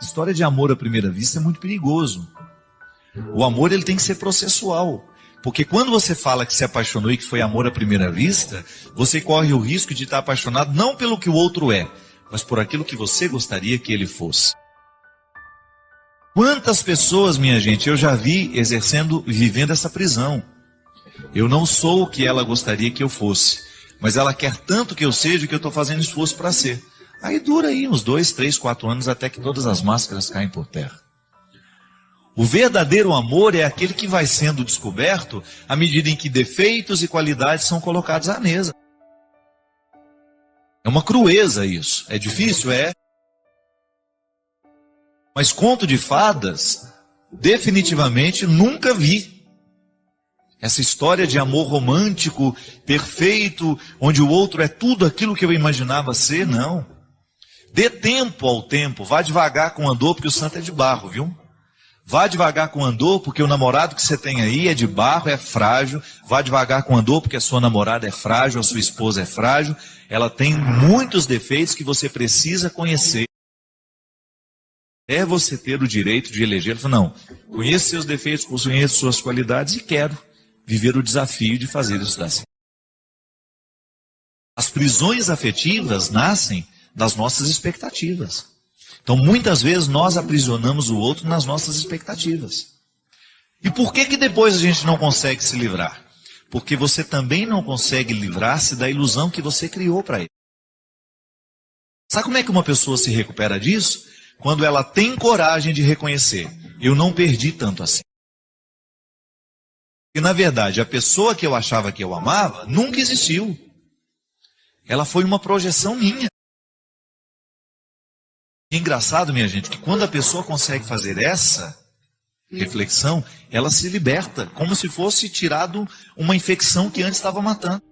A história de amor à primeira vista é muito perigoso. O amor ele tem que ser processual. Porque quando você fala que se apaixonou e que foi amor à primeira vista, você corre o risco de estar apaixonado não pelo que o outro é, mas por aquilo que você gostaria que ele fosse. Quantas pessoas, minha gente, eu já vi vivendo essa prisão. Eu não sou o que ela gostaria que eu fosse, mas ela quer tanto que eu seja que eu estou fazendo esforço para ser. Aí dura aí uns 2, 3, 4 anos até que todas as máscaras caem por terra. O verdadeiro amor é aquele que vai sendo descoberto à medida em que defeitos e qualidades são colocados à mesa. É uma crueza isso. É difícil? É. Mas conto de fadas, definitivamente nunca vi. Essa história de amor romântico, perfeito, onde o outro é tudo aquilo que eu imaginava ser, não. Dê tempo ao tempo, vá devagar com o andor, porque o santo é de barro, viu? Vá devagar com o andor, porque o namorado que você tem aí é de barro, é frágil. Vá devagar com o andor, porque a sua namorada é frágil, a sua esposa é frágil. Ela tem muitos defeitos que você precisa conhecer. É você ter o direito de eleger. Não, conheço seus defeitos, conheço suas qualidades e quero viver o desafio de fazer isso dar certo. As prisões afetivas nascem das nossas expectativas. Então, muitas vezes, nós aprisionamos o outro nas nossas expectativas. E por que depois a gente não consegue se livrar? Porque você também não consegue livrar-se da ilusão que você criou para ele. Sabe como é que uma pessoa se recupera disso? Quando ela tem coragem de reconhecer, eu não perdi tanto assim. E, na verdade, a pessoa que eu achava que eu amava nunca existiu. Ela foi uma projeção minha. É engraçado, minha gente, que quando a pessoa consegue fazer essa reflexão, ela se liberta, como se fosse tirado uma infecção que antes estava matando.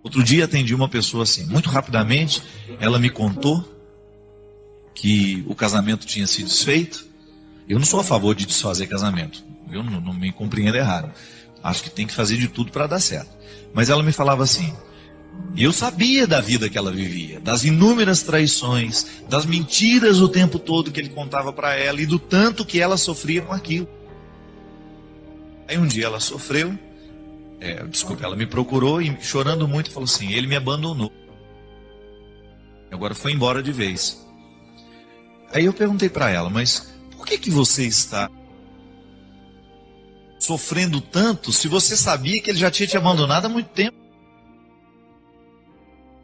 Outro dia atendi uma pessoa assim, muito rapidamente, ela me contou que o casamento tinha sido desfeito. Eu não sou a favor de desfazer casamento, eu não me compreendo errado. Acho que tem que fazer de tudo para dar certo. Mas ela me falava assim, e eu sabia da vida que ela vivia, das inúmeras traições, das mentiras o tempo todo que ele contava para ela e do tanto que ela sofria com aquilo. Aí um dia ela sofreu, ela me procurou e chorando muito falou assim, ele me abandonou. Agora foi embora de vez. Aí eu perguntei para ela, mas por que você está sofrendo tanto se você sabia que ele já tinha te abandonado há muito tempo?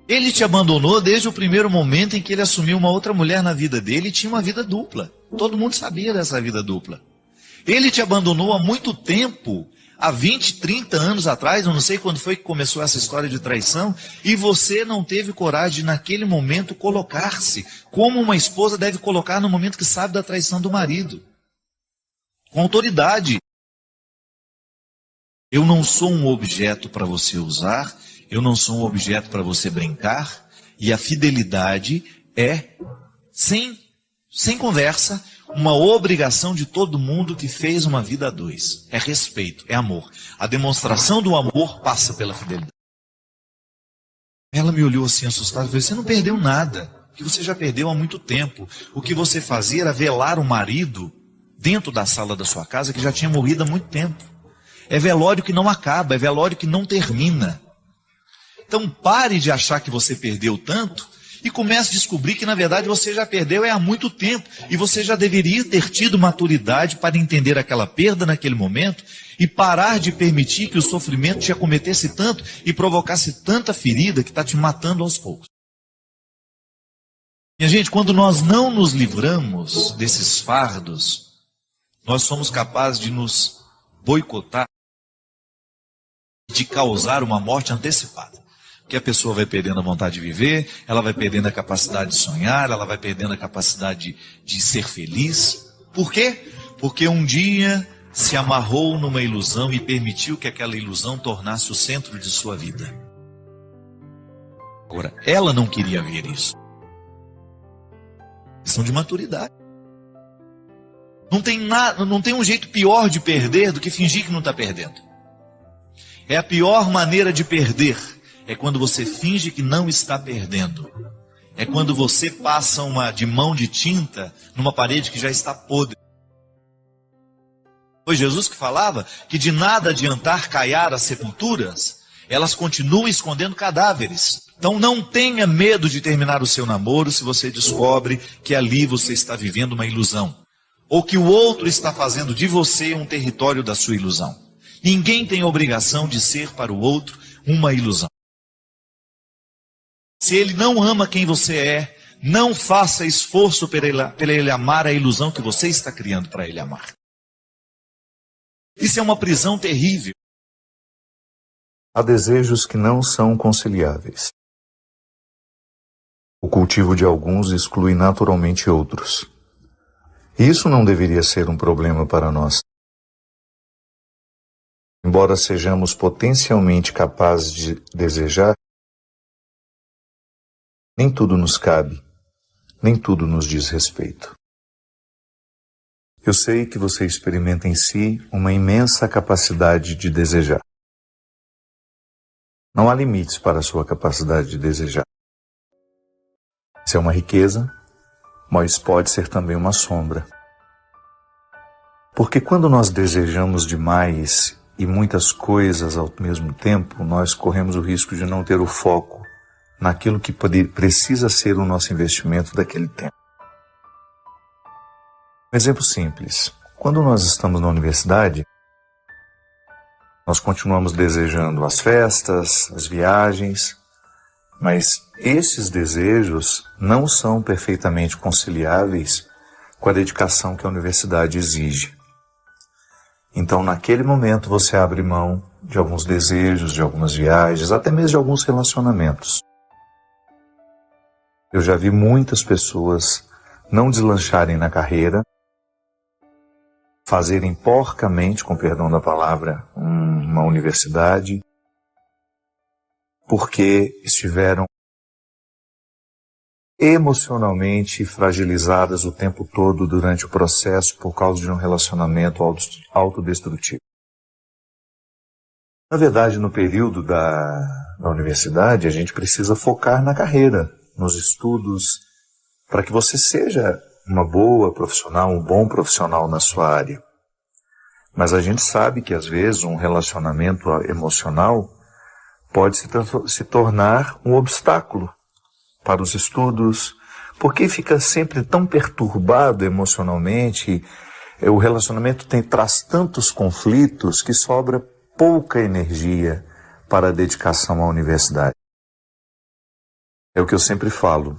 Ele te abandonou desde o primeiro momento em que ele assumiu uma outra mulher na vida dele e tinha uma vida dupla. Todo mundo sabia dessa vida dupla. Ele te abandonou há muito tempo, há 20, 30 anos atrás, eu não sei quando foi que começou essa história de traição, e você não teve coragem de, naquele momento, colocar-se como uma esposa deve colocar no momento que sabe da traição do marido. Com autoridade. Eu não sou um objeto para você usar, eu não sou um objeto para você brincar, e a fidelidade é, sem conversa, uma obrigação de todo mundo que fez uma vida a dois. É respeito, é amor. A demonstração do amor passa pela fidelidade. Ela me olhou assim assustada e falou, você não perdeu nada, que você já perdeu há muito tempo. O que você fazia era velar o marido dentro da sala da sua casa que já tinha morrido há muito tempo. É velório que não acaba, é velório que não termina. Então pare de achar que você perdeu tanto e comece a descobrir que na verdade você já perdeu há muito tempo. E você já deveria ter tido maturidade para entender aquela perda naquele momento e parar de permitir que o sofrimento te acometesse tanto e provocasse tanta ferida que está te matando aos poucos. Minha gente, quando nós não nos livramos desses fardos, nós somos capazes de nos boicotar, de causar uma morte antecipada. Que a pessoa vai perdendo a vontade de viver, ela vai perdendo a capacidade de sonhar, ela vai perdendo a capacidade de ser feliz. Por quê? Porque um dia se amarrou numa ilusão e permitiu que aquela ilusão tornasse o centro de sua vida. Agora, ela não queria ver isso. Questão de maturidade. Não tem um jeito pior de perder do que fingir que não está perdendo. É a pior maneira de perder. É quando você finge que não está perdendo. é quando você passa de mão de tinta numa parede que já está podre. Foi Jesus que falava que de nada adiantar caiar as sepulturas, elas continuam escondendo cadáveres. Então não tenha medo de terminar o seu namoro se você descobre que ali você está vivendo uma ilusão. Ou que o outro está fazendo de você um território da sua ilusão. Ninguém tem obrigação de ser para o outro uma ilusão. Se ele não ama quem você é, não faça esforço para ele amar a ilusão que você está criando para ele amar. Isso é uma prisão terrível. Há desejos que não são conciliáveis. O cultivo de alguns exclui naturalmente outros. Isso não deveria ser um problema para nós. Embora sejamos potencialmente capazes de desejar, nem tudo nos cabe, nem tudo nos diz respeito. Eu sei que você experimenta em si uma imensa capacidade de desejar. Não há limites para a sua capacidade de desejar. Isso é uma riqueza, mas pode ser também uma sombra. Porque quando nós desejamos demais e muitas coisas ao mesmo tempo, nós corremos o risco de não ter o foco naquilo que precisa ser o nosso investimento daquele tempo. Um exemplo simples. Quando nós estamos na universidade, nós continuamos desejando as festas, as viagens, mas esses desejos não são perfeitamente conciliáveis com a dedicação que a universidade exige. Então, naquele momento, você abre mão de alguns desejos, de algumas viagens, até mesmo de alguns relacionamentos. Eu já vi muitas pessoas não deslancharem na carreira, fazerem porcamente, com perdão da palavra, uma universidade, porque estiveram emocionalmente fragilizadas o tempo todo durante o processo por causa de um relacionamento autodestrutivo. Na verdade, no período da universidade, a gente precisa focar na carreira, nos estudos, para que você seja uma boa profissional, um bom profissional na sua área. Mas a gente sabe que, às vezes, um relacionamento emocional pode se tornar um obstáculo para os estudos, porque fica sempre tão perturbado emocionalmente, o relacionamento traz tantos conflitos que sobra pouca energia para a dedicação à universidade. É o que eu sempre falo,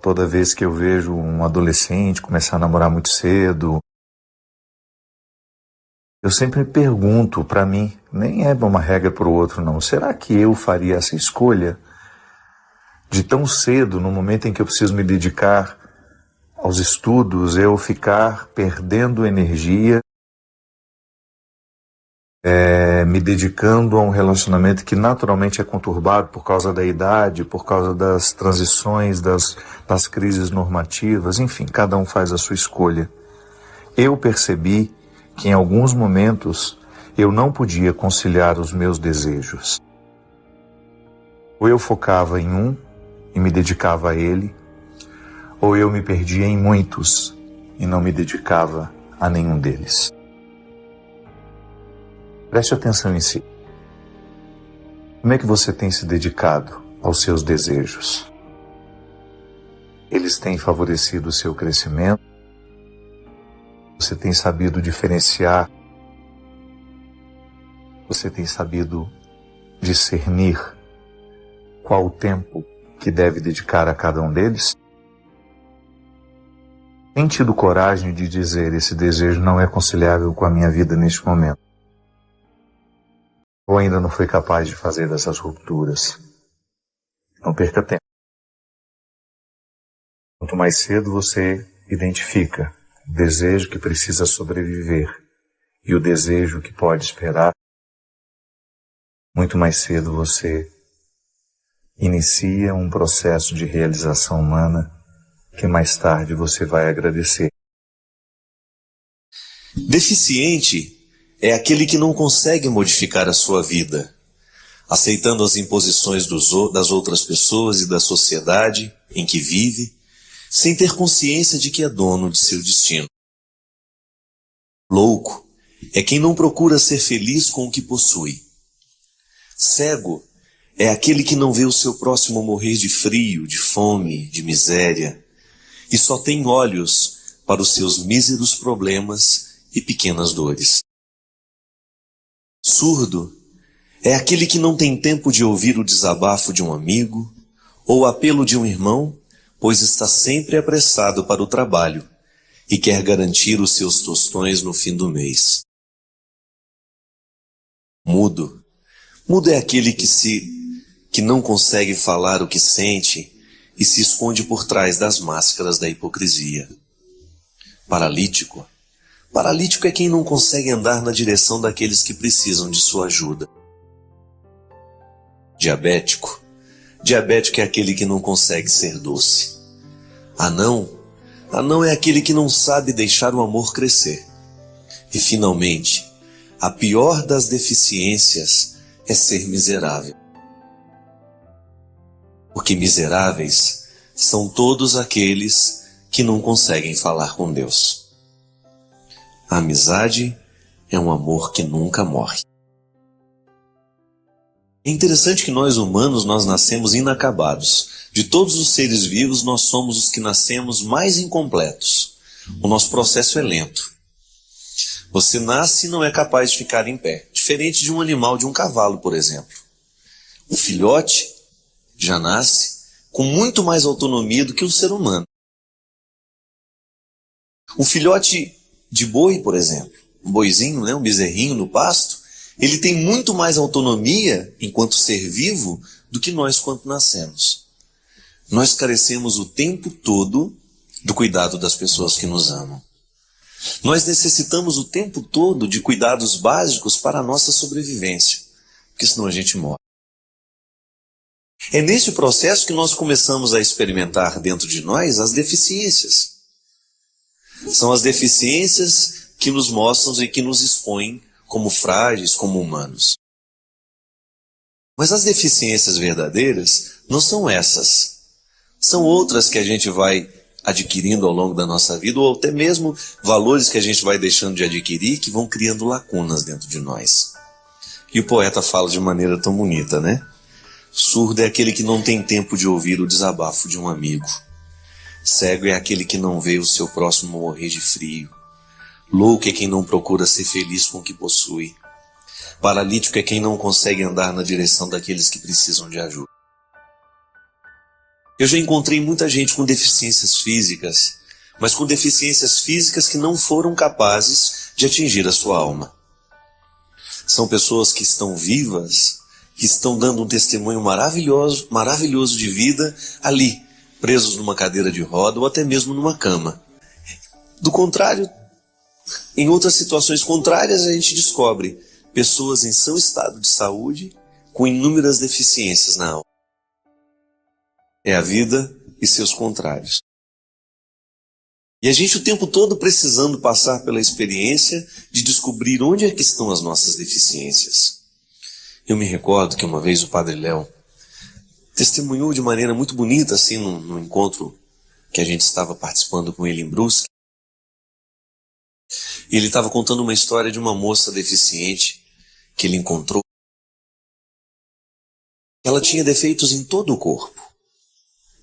toda vez que eu vejo um adolescente começar a namorar muito cedo, eu sempre me pergunto para mim, nem é uma regra para o outro não, será que eu faria essa escolha de tão cedo, no momento em que eu preciso me dedicar aos estudos, eu ficar perdendo energia, me dedicando a um relacionamento que naturalmente é conturbado por causa da idade, por causa das transições, das crises normativas, enfim, cada um faz a sua escolha. Eu percebi que em alguns momentos eu não podia conciliar os meus desejos. Ou eu focava em um e me dedicava a ele, ou eu me perdia em muitos e não me dedicava a nenhum deles. Preste atenção em si. Como é que você tem se dedicado aos seus desejos? Eles têm favorecido o seu crescimento? Você tem sabido diferenciar? Você tem sabido discernir qual o tempo que deve dedicar a cada um deles? Tem tido coragem de dizer: esse desejo não é conciliável com a minha vida neste momento? Ou ainda não foi capaz de fazer dessas rupturas? Não perca tempo. Quanto mais cedo você identifica o desejo que precisa sobreviver e o desejo que pode esperar, muito mais cedo você inicia um processo de realização humana que mais tarde você vai agradecer. Deficiente é aquele que não consegue modificar a sua vida, aceitando as imposições das outras pessoas e da sociedade, em que vive, sem ter consciência de que é dono de seu destino. Louco é quem não procura ser feliz com o que possui. Cego é aquele que não vê o seu próximo morrer de frio, de fome, de miséria, e só tem olhos para os seus míseros problemas e pequenas dores. Surdo é aquele que não tem tempo de ouvir o desabafo de um amigo ou o apelo de um irmão, pois está sempre apressado para o trabalho e quer garantir os seus tostões no fim do mês. Mudo é aquele que não consegue falar o que sente e se esconde por trás das máscaras da hipocrisia. Paralítico é quem não consegue andar na direção daqueles que precisam de sua ajuda. Diabético é aquele que não consegue ser doce. Anão é aquele que não sabe deixar o amor crescer. E finalmente, a pior das deficiências é ser miserável. Porque miseráveis são todos aqueles que não conseguem falar com Deus. A amizade é um amor que nunca morre. É interessante que nós humanos, nós nascemos inacabados. De todos os seres vivos, nós somos os que nascemos mais incompletos. O nosso processo é lento. Você nasce e não é capaz de ficar em pé, diferente de um animal, de um cavalo, por exemplo. O filhote já nasce com muito mais autonomia do que o ser humano. O filhote de boi, por exemplo, um boizinho, um bezerrinho no pasto, ele tem muito mais autonomia enquanto ser vivo do que nós quando nascemos. Nós carecemos o tempo todo do cuidado das pessoas que nos amam. Nós necessitamos o tempo todo de cuidados básicos para a nossa sobrevivência, porque senão a gente morre. É nesse processo que nós começamos a experimentar dentro de nós as deficiências. São as deficiências que nos mostram e que nos expõem como frágeis, como humanos. Mas as deficiências verdadeiras não são essas. São outras que a gente vai adquirindo ao longo da nossa vida, ou até mesmo valores que a gente vai deixando de adquirir, que vão criando lacunas dentro de nós. E o poeta fala de maneira tão bonita, né? Surdo é aquele que não tem tempo de ouvir o desabafo de um amigo. Cego é aquele que não vê o seu próximo morrer de frio. Louco é quem não procura ser feliz com o que possui. Paralítico é quem não consegue andar na direção daqueles que precisam de ajuda. Eu já encontrei muita gente com deficiências físicas, mas com deficiências físicas que não foram capazes de atingir a sua alma. São pessoas que estão vivas, que estão dando um testemunho maravilhoso de vida ali, presos numa cadeira de roda ou até mesmo numa cama. Do contrário, em outras situações contrárias, a gente descobre pessoas em seu estado de saúde com inúmeras deficiências na alma. É a vida e seus contrários. E a gente o tempo todo precisando passar pela experiência de descobrir onde é que estão as nossas deficiências. Eu me recordo que uma vez o Padre Léo testemunhou de maneira muito bonita, assim, num encontro que a gente estava participando com ele em Brusque. E ele estava contando uma história de uma moça deficiente que ele encontrou. Ela tinha defeitos em todo o corpo.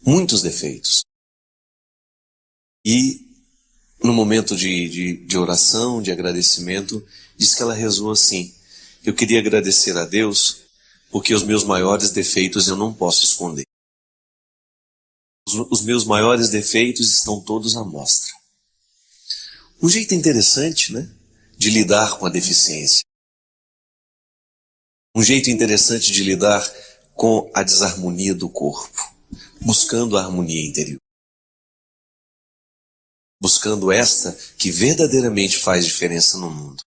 Muitos defeitos. E no momento de oração, de agradecimento, diz que ela rezou assim: eu queria agradecer a Deus porque os meus maiores defeitos eu não posso esconder. Os meus maiores defeitos estão todos à mostra. Um jeito interessante, né, de lidar com a deficiência. Um jeito interessante de lidar com a desarmonia do corpo, buscando a harmonia interior. Buscando esta que verdadeiramente faz diferença no mundo.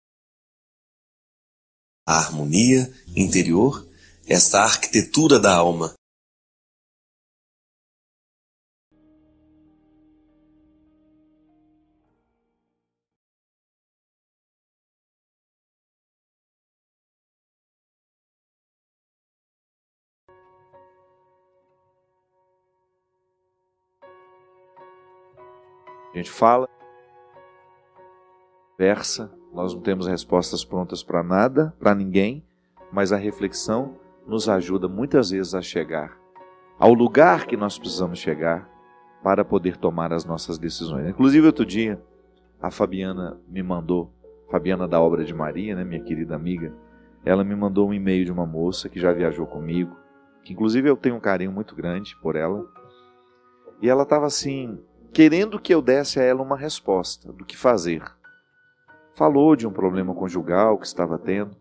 A harmonia interior, esta arquitetura da alma. A gente fala, conversa, nós não temos respostas prontas para nada, para ninguém, mas a reflexão nos ajuda muitas vezes a chegar ao lugar que nós precisamos chegar para poder tomar as nossas decisões. Inclusive, outro dia, a Fabiana me mandou, Fabiana da Obra de Maria, né, minha querida amiga, ela me mandou um e-mail de uma moça que já viajou comigo, que inclusive eu tenho um carinho muito grande por ela, e ela estava assim, querendo que eu desse a ela uma resposta do que fazer. Falou de um problema conjugal que estava tendo,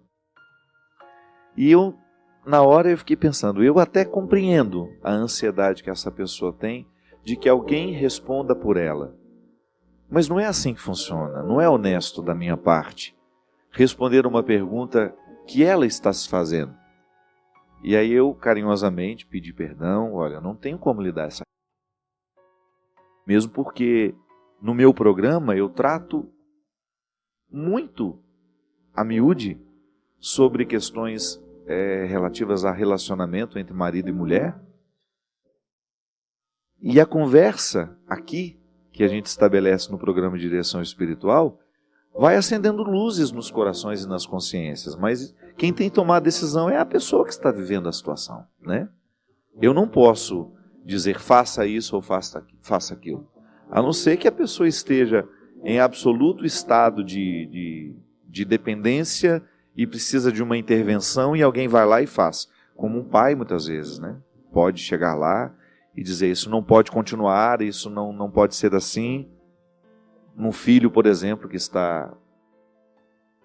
e eu, na hora, eu fiquei pensando, eu até compreendo a ansiedade que essa pessoa tem de que alguém responda por ela. Mas não é assim que funciona, não é honesto da minha parte responder uma pergunta que ela está se fazendo. E aí eu carinhosamente pedi perdão, olha, não tenho como lhe dar essa. Mesmo porque no meu programa eu trato muito a miúde sobre questões relativas a relacionamento entre marido e mulher. E a conversa aqui, que a gente estabelece no programa de direção espiritual, vai acendendo luzes nos corações e nas consciências, mas quem tem que tomar a decisão é a pessoa que está vivendo a situação, né? Eu não posso dizer faça isso ou faça aquilo, a não ser que a pessoa esteja em absoluto estado de dependência e precisa de uma intervenção e alguém vai lá e faz, como um pai muitas vezes, né? Pode chegar lá e dizer isso não pode continuar, isso não pode ser assim. Um filho, por exemplo, que está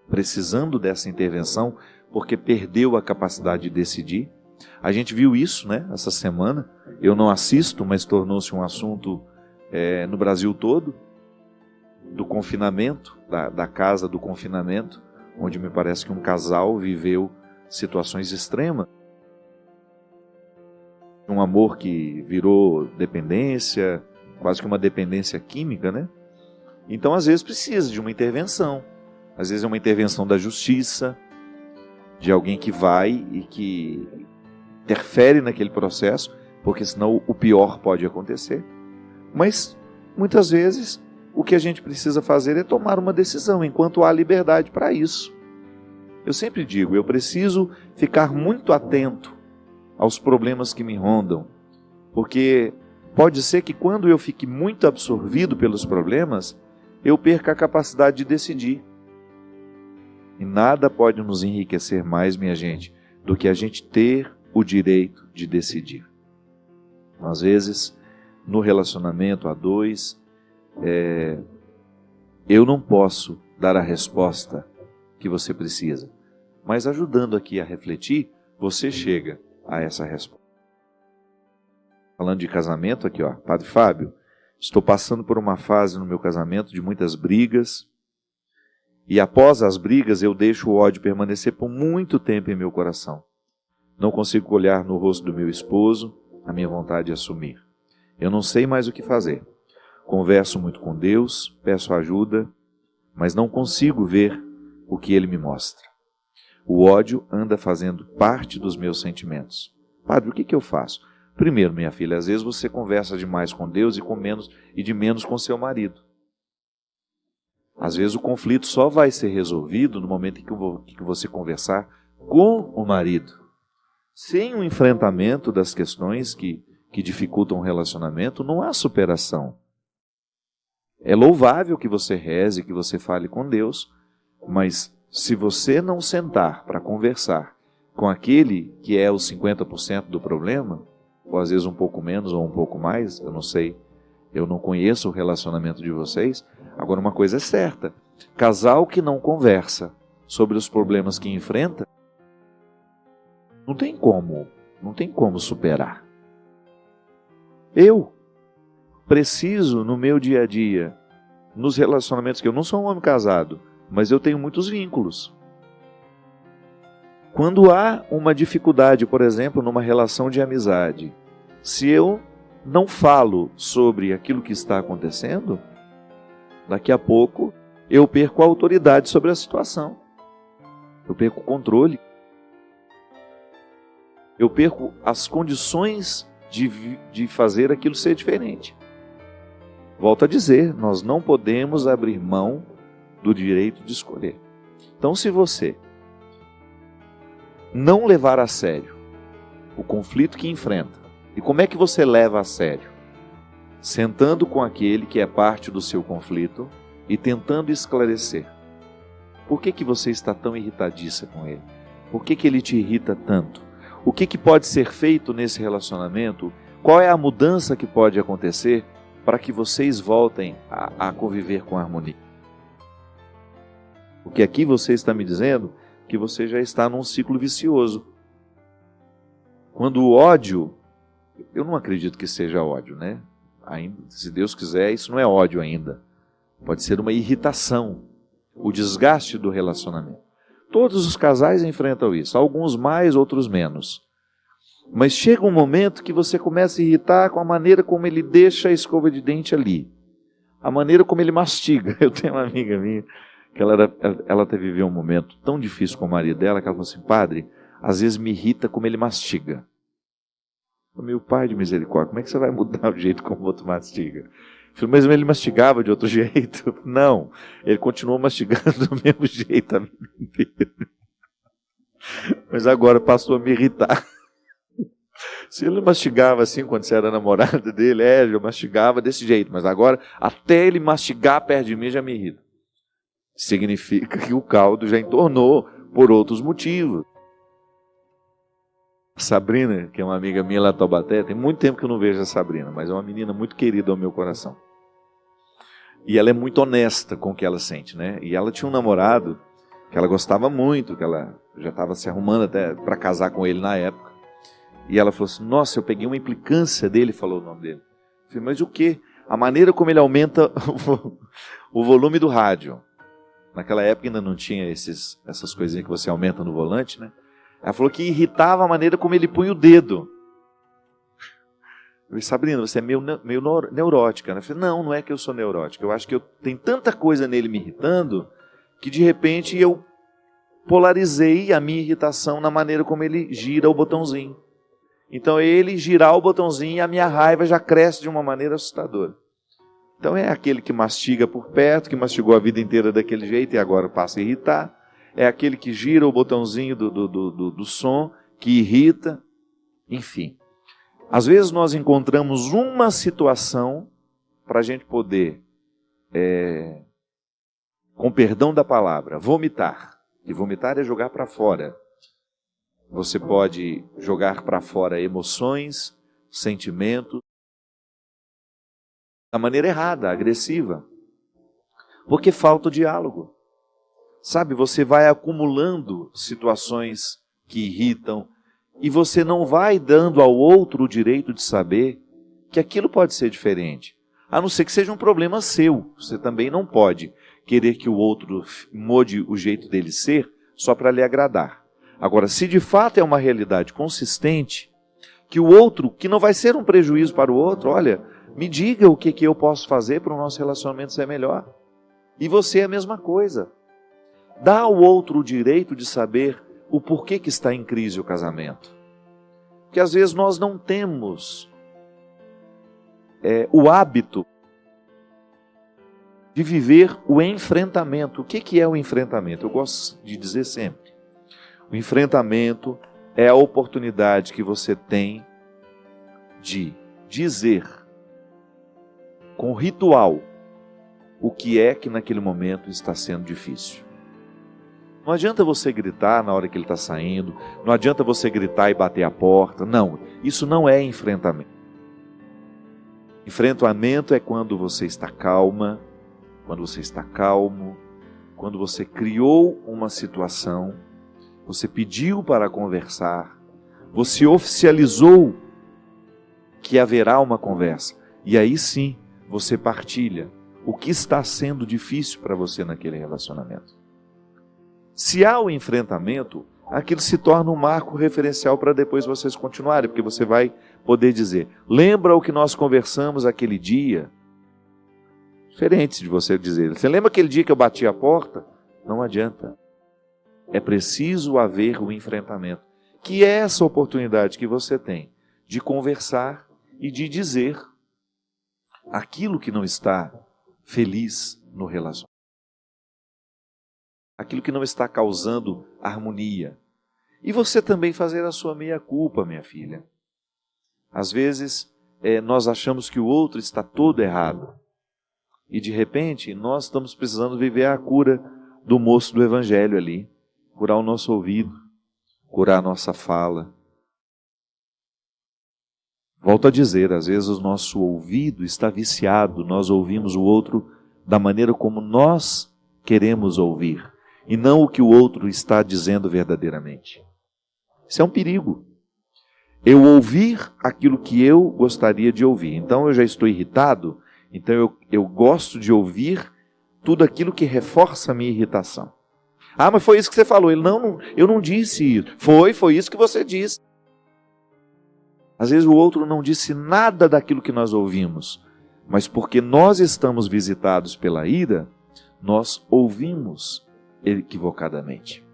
precisando dessa intervenção porque perdeu a capacidade de decidir. A gente viu isso, né, essa semana. Eu não assisto, mas tornou-se um assunto no Brasil todo, do confinamento, da casa do confinamento, onde me parece que um casal viveu situações extremas. Um amor que virou dependência, quase que uma dependência química, né? Então, às vezes, precisa de uma intervenção. Às vezes é uma intervenção da justiça, de alguém que vai e que interfere naquele processo, porque senão o pior pode acontecer. Mas, muitas vezes, o que a gente precisa fazer é tomar uma decisão, enquanto há liberdade para isso. Eu sempre digo, eu preciso ficar muito atento aos problemas que me rondam, porque pode ser que quando eu fique muito absorvido pelos problemas, eu perca a capacidade de decidir. E nada pode nos enriquecer mais, minha gente, do que a gente ter o direito de decidir. Às vezes, no relacionamento a dois, eu não posso dar a resposta que você precisa, mas ajudando aqui a refletir, você chega a essa resposta. Falando de casamento aqui, ó, Padre Fábio, estou passando por uma fase no meu casamento de muitas brigas, e após as brigas eu deixo o ódio permanecer por muito tempo em meu coração. Não consigo olhar no rosto do meu esposo a minha vontade de assumir. Eu não sei mais o que fazer. Converso muito com Deus, peço ajuda, mas não consigo ver o que Ele me mostra. O ódio anda fazendo parte dos meus sentimentos. Padre, o que eu faço? Primeiro, minha filha, às vezes você conversa demais com Deus e de menos com seu marido. Às vezes o conflito só vai ser resolvido no momento em que você conversar com o marido. Sem o enfrentamento das questões que dificultam o relacionamento, não há superação. É louvável que você reze, que você fale com Deus, mas se você não sentar para conversar com aquele que é os 50% do problema, ou às vezes um pouco menos ou um pouco mais, eu não sei, eu não conheço o relacionamento de vocês. Agora, uma coisa é certa, casal que não conversa sobre os problemas que enfrenta, não tem como superar. Eu preciso, no meu dia a dia, nos relacionamentos, que eu não sou um homem casado, mas eu tenho muitos vínculos. Quando há uma dificuldade, por exemplo, numa relação de amizade, se eu não falo sobre aquilo que está acontecendo, daqui a pouco eu perco a autoridade sobre a situação. Eu perco o controle. Eu perco as condições de fazer aquilo ser diferente. Volto a dizer, nós não podemos abrir mão do direito de escolher. Então, se você não levar a sério o conflito que enfrenta, e como é que você leva a sério? Sentando com aquele que é parte do seu conflito e tentando esclarecer. Por que você está tão irritadiça com ele? Por que ele te irrita tanto? O que pode ser feito nesse relacionamento? Qual é a mudança que pode acontecer para que vocês voltem a conviver com harmonia? Porque aqui você está me dizendo que você já está num ciclo vicioso. Quando o ódio, eu não acredito que seja ódio, né? Ainda, se Deus quiser, isso não é ódio ainda. Pode ser uma irritação, o desgaste do relacionamento. Todos os casais enfrentam isso, alguns mais, outros menos. Mas chega um momento que você começa a irritar com a maneira como ele deixa a escova de dente ali. A maneira como ele mastiga. Eu tenho uma amiga minha, que ela até viveu um momento tão difícil com o marido dela, que ela falou assim, padre, às vezes me irrita como ele mastiga. Meu pai de misericórdia, como é que você vai mudar o jeito como o outro mastiga? Eu falei, mas ele mastigava de outro jeito? Não, ele continuou mastigando do mesmo jeito a vida inteira. Mas agora passou a me irritar. Se ele mastigava assim quando você era namorada dele, eu mastigava desse jeito, mas agora até ele mastigar perto de mim já me irrita. Significa que o caldo já entornou por outros motivos. A Sabrina, que é uma amiga minha lá em Taubaté, tem muito tempo que eu não vejo a Sabrina, mas é uma menina muito querida ao meu coração. E ela é muito honesta com o que ela sente, né? E ela tinha um namorado que ela gostava muito, que ela já estava se arrumando até para casar com ele na época. E ela falou assim, nossa, eu peguei uma implicância dele, falou o nome dele. Eu falei, mas o quê? A maneira como ele aumenta o volume do rádio. Naquela época ainda não tinha essas coisinhas que você aumenta no volante, né? Ela falou que irritava a maneira como ele punha o dedo. Eu falei, Sabrina, você é meio neurótica, né? Eu falei, não é que eu sou neurótica. Eu acho que tem tanta coisa nele me irritando que de repente eu polarizei a minha irritação na maneira como ele gira o botãozinho. Então ele girar o botãozinho e a minha raiva já cresce de uma maneira assustadora. Então é aquele que mastiga por perto, que mastigou a vida inteira daquele jeito e agora passa a irritar. É aquele que gira o botãozinho do som, que irrita. Enfim, às vezes nós encontramos uma situação para a gente poder, com perdão da palavra, vomitar. E vomitar é jogar para fora. Você pode jogar para fora emoções, sentimentos, da maneira errada, agressiva. Porque falta o diálogo. Sabe, você vai acumulando situações que irritam e você não vai dando ao outro o direito de saber que aquilo pode ser diferente. A não ser que seja um problema seu. Você também não pode querer que o outro mude o jeito dele ser só para lhe agradar. Agora, se de fato é uma realidade consistente, que o outro, que não vai ser um prejuízo para o outro, olha, me diga o que eu posso fazer para o nosso relacionamento ser melhor. E você é a mesma coisa. Dá ao outro o direito de saber o porquê que está em crise o casamento. Porque às vezes nós não temos o hábito de viver o enfrentamento. O que é o enfrentamento? Eu gosto de dizer sempre. O enfrentamento é a oportunidade que você tem de dizer com ritual o que é que naquele momento está sendo difícil. Não adianta você gritar na hora que ele está saindo, não adianta você gritar e bater a porta, não, isso não é enfrentamento. Enfrentamento é quando você está calma, quando você está calmo, quando você criou uma situação, você pediu para conversar, você oficializou que haverá uma conversa, e aí sim você partilha o que está sendo difícil para você naquele relacionamento. Se há o enfrentamento, aquilo se torna um marco referencial para depois vocês continuarem, porque você vai poder dizer, lembra o que nós conversamos aquele dia? Diferente de você dizer, você lembra aquele dia que eu bati a porta? Não adianta. É preciso haver o enfrentamento, que é essa oportunidade que você tem de conversar e de dizer aquilo que não está feliz no relacionamento. Aquilo que não está causando harmonia. E você também fazer a sua meia-culpa, minha filha. Às vezes, nós achamos que o outro está todo errado. E de repente, nós estamos precisando viver a cura do moço do Evangelho ali. Curar o nosso ouvido, curar a nossa fala. Volto a dizer, às vezes o nosso ouvido está viciado, nós ouvimos o outro da maneira como nós queremos ouvir, e não o que o outro está dizendo verdadeiramente. Isso é um perigo. Eu ouvir aquilo que eu gostaria de ouvir. Então eu já estou irritado, então eu gosto de ouvir tudo aquilo que reforça a minha irritação. Ah, mas foi isso que você falou. Ele, não, eu não disse isso. Foi isso que você disse. Às vezes o outro não disse nada daquilo que nós ouvimos, mas porque nós estamos visitados pela ira, nós ouvimos equivocadamente.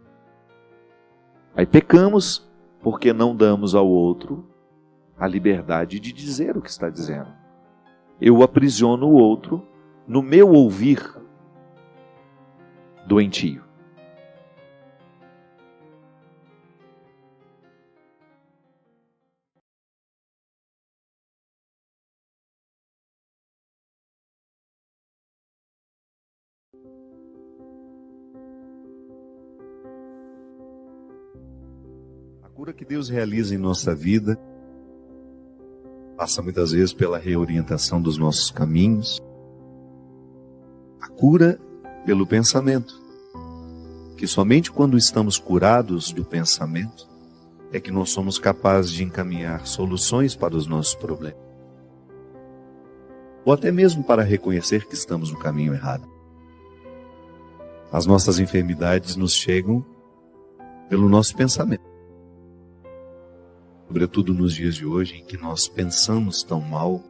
Aí pecamos porque não damos ao outro a liberdade de dizer o que está dizendo. Eu aprisiono o outro no meu ouvir doentio. A cura que Deus realiza em nossa vida passa muitas vezes pela reorientação dos nossos caminhos. A cura pelo pensamento, que somente quando estamos curados do pensamento é que nós somos capazes de encaminhar soluções para os nossos problemas. Ou até mesmo para reconhecer que estamos no caminho errado. As nossas enfermidades nos chegam pelo nosso pensamento. Sobretudo nos dias de hoje, em que nós pensamos tão mal,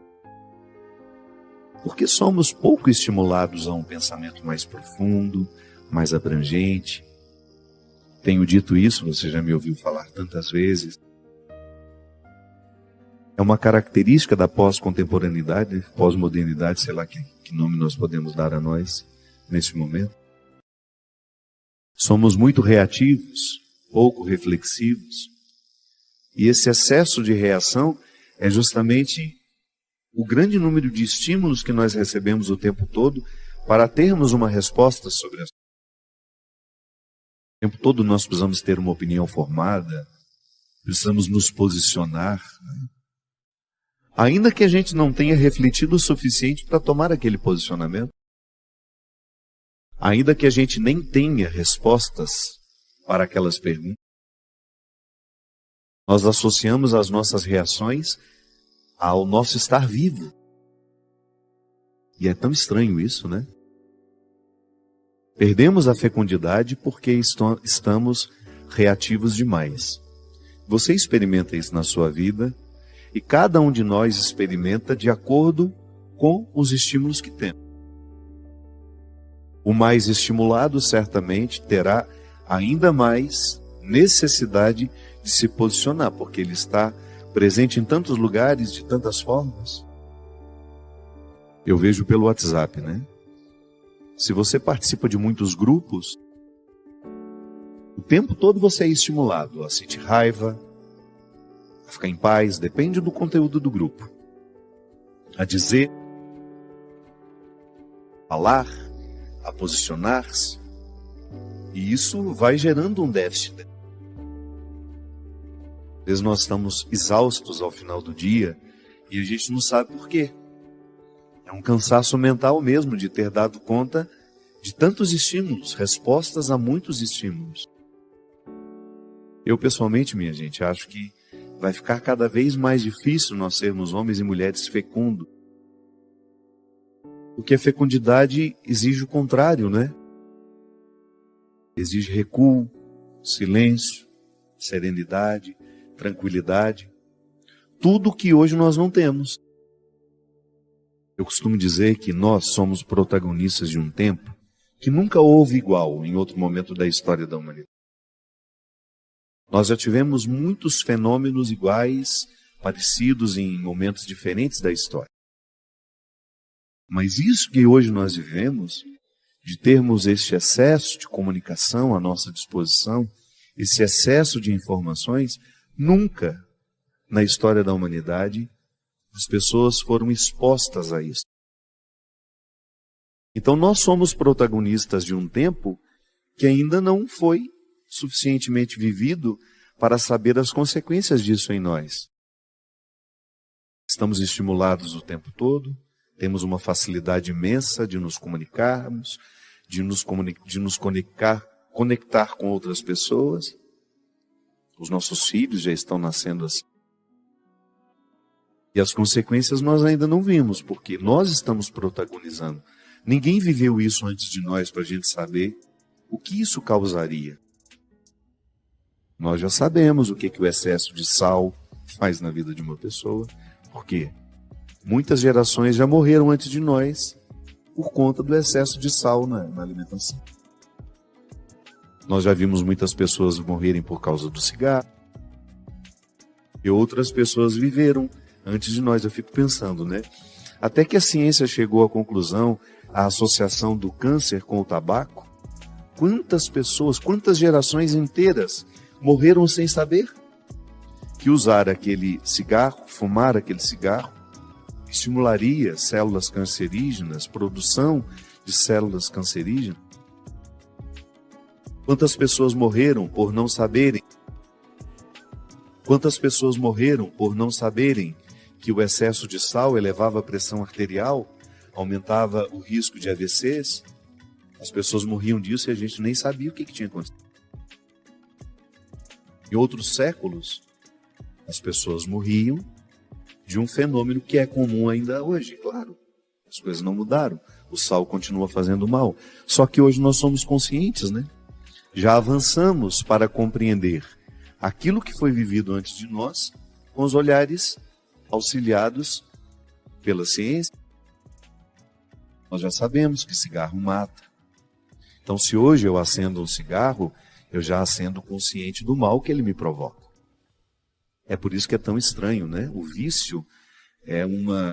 porque somos pouco estimulados a um pensamento mais profundo, mais abrangente. Tenho dito isso, você já me ouviu falar tantas vezes. É uma característica da pós-contemporaneidade, pós-modernidade, sei lá que nome nós podemos dar a nós neste momento. Somos muito reativos, pouco reflexivos. E esse excesso de reação é justamente o grande número de estímulos que nós recebemos o tempo todo para termos uma resposta sobre as coisas. O tempo todo nós precisamos ter uma opinião formada, precisamos nos posicionar, né? Ainda que a gente não tenha refletido o suficiente para tomar aquele posicionamento, ainda que a gente nem tenha respostas para aquelas perguntas, nós associamos as nossas reações ao nosso estar vivo. E é tão estranho isso, né? Perdemos a fecundidade porque estamos reativos demais. Você experimenta isso na sua vida e cada um de nós experimenta de acordo com os estímulos que temos. O mais estimulado certamente terá ainda mais necessidade de se posicionar, porque ele está presente em tantos lugares, de tantas formas. Eu vejo pelo WhatsApp, né? Se você participa de muitos grupos, o tempo todo você é estimulado a sentir raiva, a ficar em paz, depende do conteúdo do grupo, a dizer, falar, a posicionar-se, e isso vai gerando um déficit. Às vezes nós estamos exaustos ao final do dia e a gente não sabe por quê. É um cansaço mental mesmo de ter dado conta de tantos estímulos, respostas a muitos estímulos. Eu pessoalmente, minha gente, acho que vai ficar cada vez mais difícil nós sermos homens e mulheres fecundos. Porque a fecundidade exige o contrário, né? Exige recuo, silêncio, serenidade, tranquilidade, tudo que hoje nós não temos. Eu costumo dizer que nós somos protagonistas de um tempo que nunca houve igual em outro momento da história da humanidade. Nós já tivemos muitos fenômenos iguais, parecidos em momentos diferentes da história. Mas isso que hoje nós vivemos, de termos este excesso de comunicação à nossa disposição, esse excesso de informações, nunca na história da humanidade as pessoas foram expostas a isso. Então nós somos protagonistas de um tempo que ainda não foi suficientemente vivido para saber as consequências disso em nós. Estamos estimulados o tempo todo, temos uma facilidade imensa de nos comunicarmos, de nos conectar com outras pessoas. Os nossos filhos já estão nascendo assim. E as consequências nós ainda não vimos, porque nós estamos protagonizando. Ninguém viveu isso antes de nós para a gente saber o que isso causaria. Nós já sabemos o que o excesso de sal faz na vida de uma pessoa. Por quê? Muitas gerações já morreram antes de nós por conta do excesso de sal na alimentação. Nós já vimos muitas pessoas morrerem por causa do cigarro. E outras pessoas viveram antes de nós. Eu fico pensando, né? Até que a ciência chegou à conclusão, a associação do câncer com o tabaco, quantas pessoas, quantas gerações inteiras morreram sem saber que usar aquele cigarro, fumar aquele cigarro, estimularia células cancerígenas, produção de células cancerígenas. Quantas pessoas morreram por não saberem? Quantas pessoas morreram por não saberem que o excesso de sal elevava a pressão arterial, aumentava o risco de AVCs? As pessoas morriam disso e a gente nem sabia o que tinha acontecido. Em outros séculos, as pessoas morriam de um fenômeno que é comum ainda hoje, claro. As coisas não mudaram, o sal continua fazendo mal. Só que hoje nós somos conscientes, né? Já avançamos para compreender aquilo que foi vivido antes de nós, com os olhares auxiliados pela ciência. Nós já sabemos que cigarro mata. Então, se hoje eu acendo um cigarro, eu já acendo consciente do mal que ele me provoca. É por isso que é tão estranho, né? O vício é uma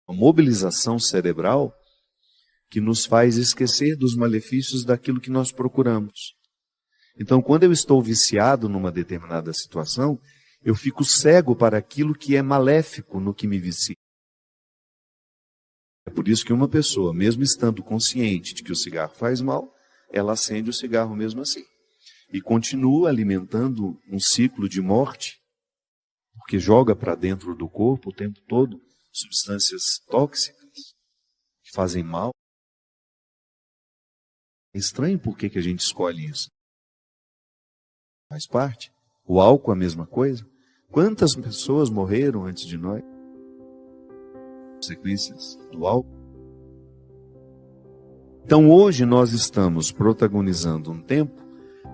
mobilização cerebral que nos faz esquecer dos malefícios daquilo que nós procuramos. Então, quando eu estou viciado numa determinada situação, eu fico cego para aquilo que é maléfico no que me vicia. É por isso que uma pessoa, mesmo estando consciente de que o cigarro faz mal, ela acende o cigarro mesmo assim. E continua alimentando um ciclo de morte, porque joga para dentro do corpo o tempo todo substâncias tóxicas que fazem mal. É estranho por que a gente escolhe isso. Faz parte. O álcool é a mesma coisa. Quantas pessoas morreram antes de nós? Consequências do álcool. Então hoje nós estamos protagonizando um tempo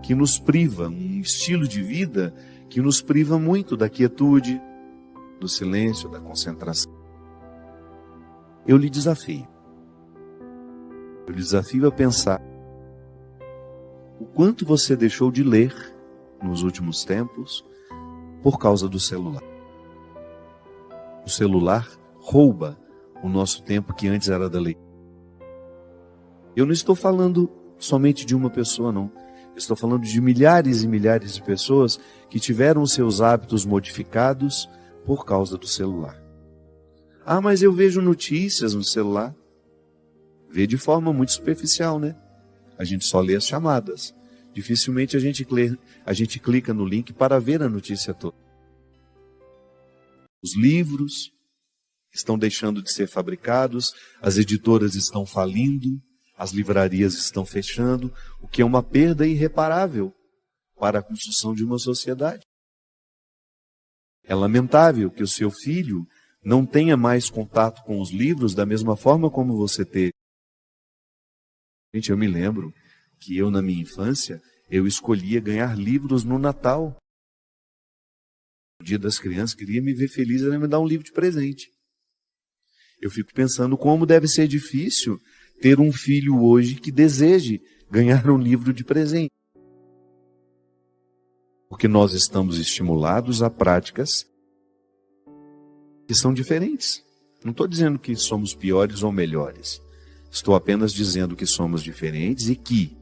que nos priva, um estilo de vida que nos priva muito da quietude, do silêncio, da concentração. Eu lhe desafio a pensar o quanto você deixou de ler nos últimos tempos por causa do celular. O celular rouba o nosso tempo que antes era da leitura. Eu não estou falando somente de uma pessoa, não. Eu estou falando de milhares e milhares de pessoas que tiveram os seus hábitos modificados por causa do celular. Ah, mas eu vejo notícias no celular. Vê de forma muito superficial, né? A gente só lê as chamadas. Dificilmente a gente clica no link para ver a notícia toda. Os livros estão deixando de ser fabricados, as editoras estão falindo, as livrarias estão fechando, o que é uma perda irreparável para a construção de uma sociedade. É lamentável que o seu filho não tenha mais contato com os livros da mesma forma como você teve. Gente, eu me lembro que eu, na minha infância, eu escolhia ganhar livros no Natal. No Dia das Crianças, queria me ver feliz, era me dar um livro de presente. Eu fico pensando como deve ser difícil ter um filho hoje que deseje ganhar um livro de presente. Porque nós estamos estimulados a práticas que são diferentes. Não estou dizendo que somos piores ou melhores. Estou apenas dizendo que somos diferentes e que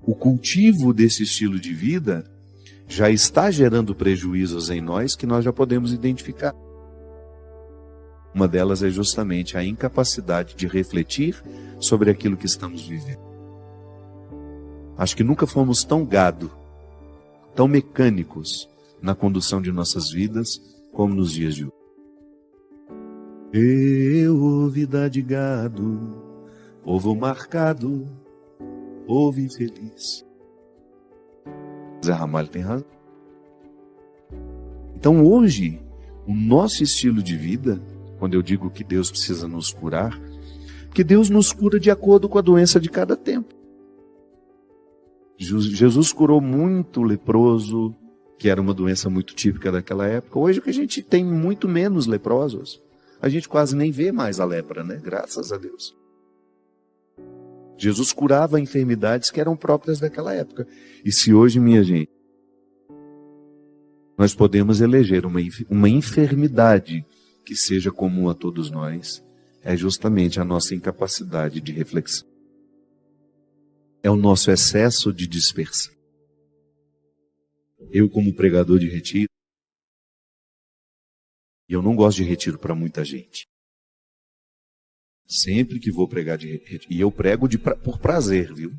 o cultivo desse estilo de vida já está gerando prejuízos em nós que nós já podemos identificar. Uma delas é justamente a incapacidade de refletir sobre aquilo que estamos vivendo. Acho que nunca fomos tão gado, tão mecânicos na condução de nossas vidas como nos dias de hoje. Eu, vida de gado, povo marcado, povo infeliz. Zé Ramalho tem razão. Então hoje, o nosso estilo de vida, quando eu digo que Deus precisa nos curar, porque Deus nos cura de acordo com a doença de cada tempo. Jesus curou muito leproso, que era uma doença muito típica daquela época. Hoje que a gente tem muito menos leprosos. A gente quase nem vê mais a lepra, né? Graças a Deus. Jesus curava enfermidades que eram próprias daquela época. E se hoje, minha gente, nós podemos eleger uma enfermidade que seja comum a todos nós, é justamente a nossa incapacidade de reflexão. É o nosso excesso de dispersão. Eu, como pregador de retiro, e eu não gosto de retiro para muita gente. Sempre que vou pregar de retiro, e eu prego por prazer, viu?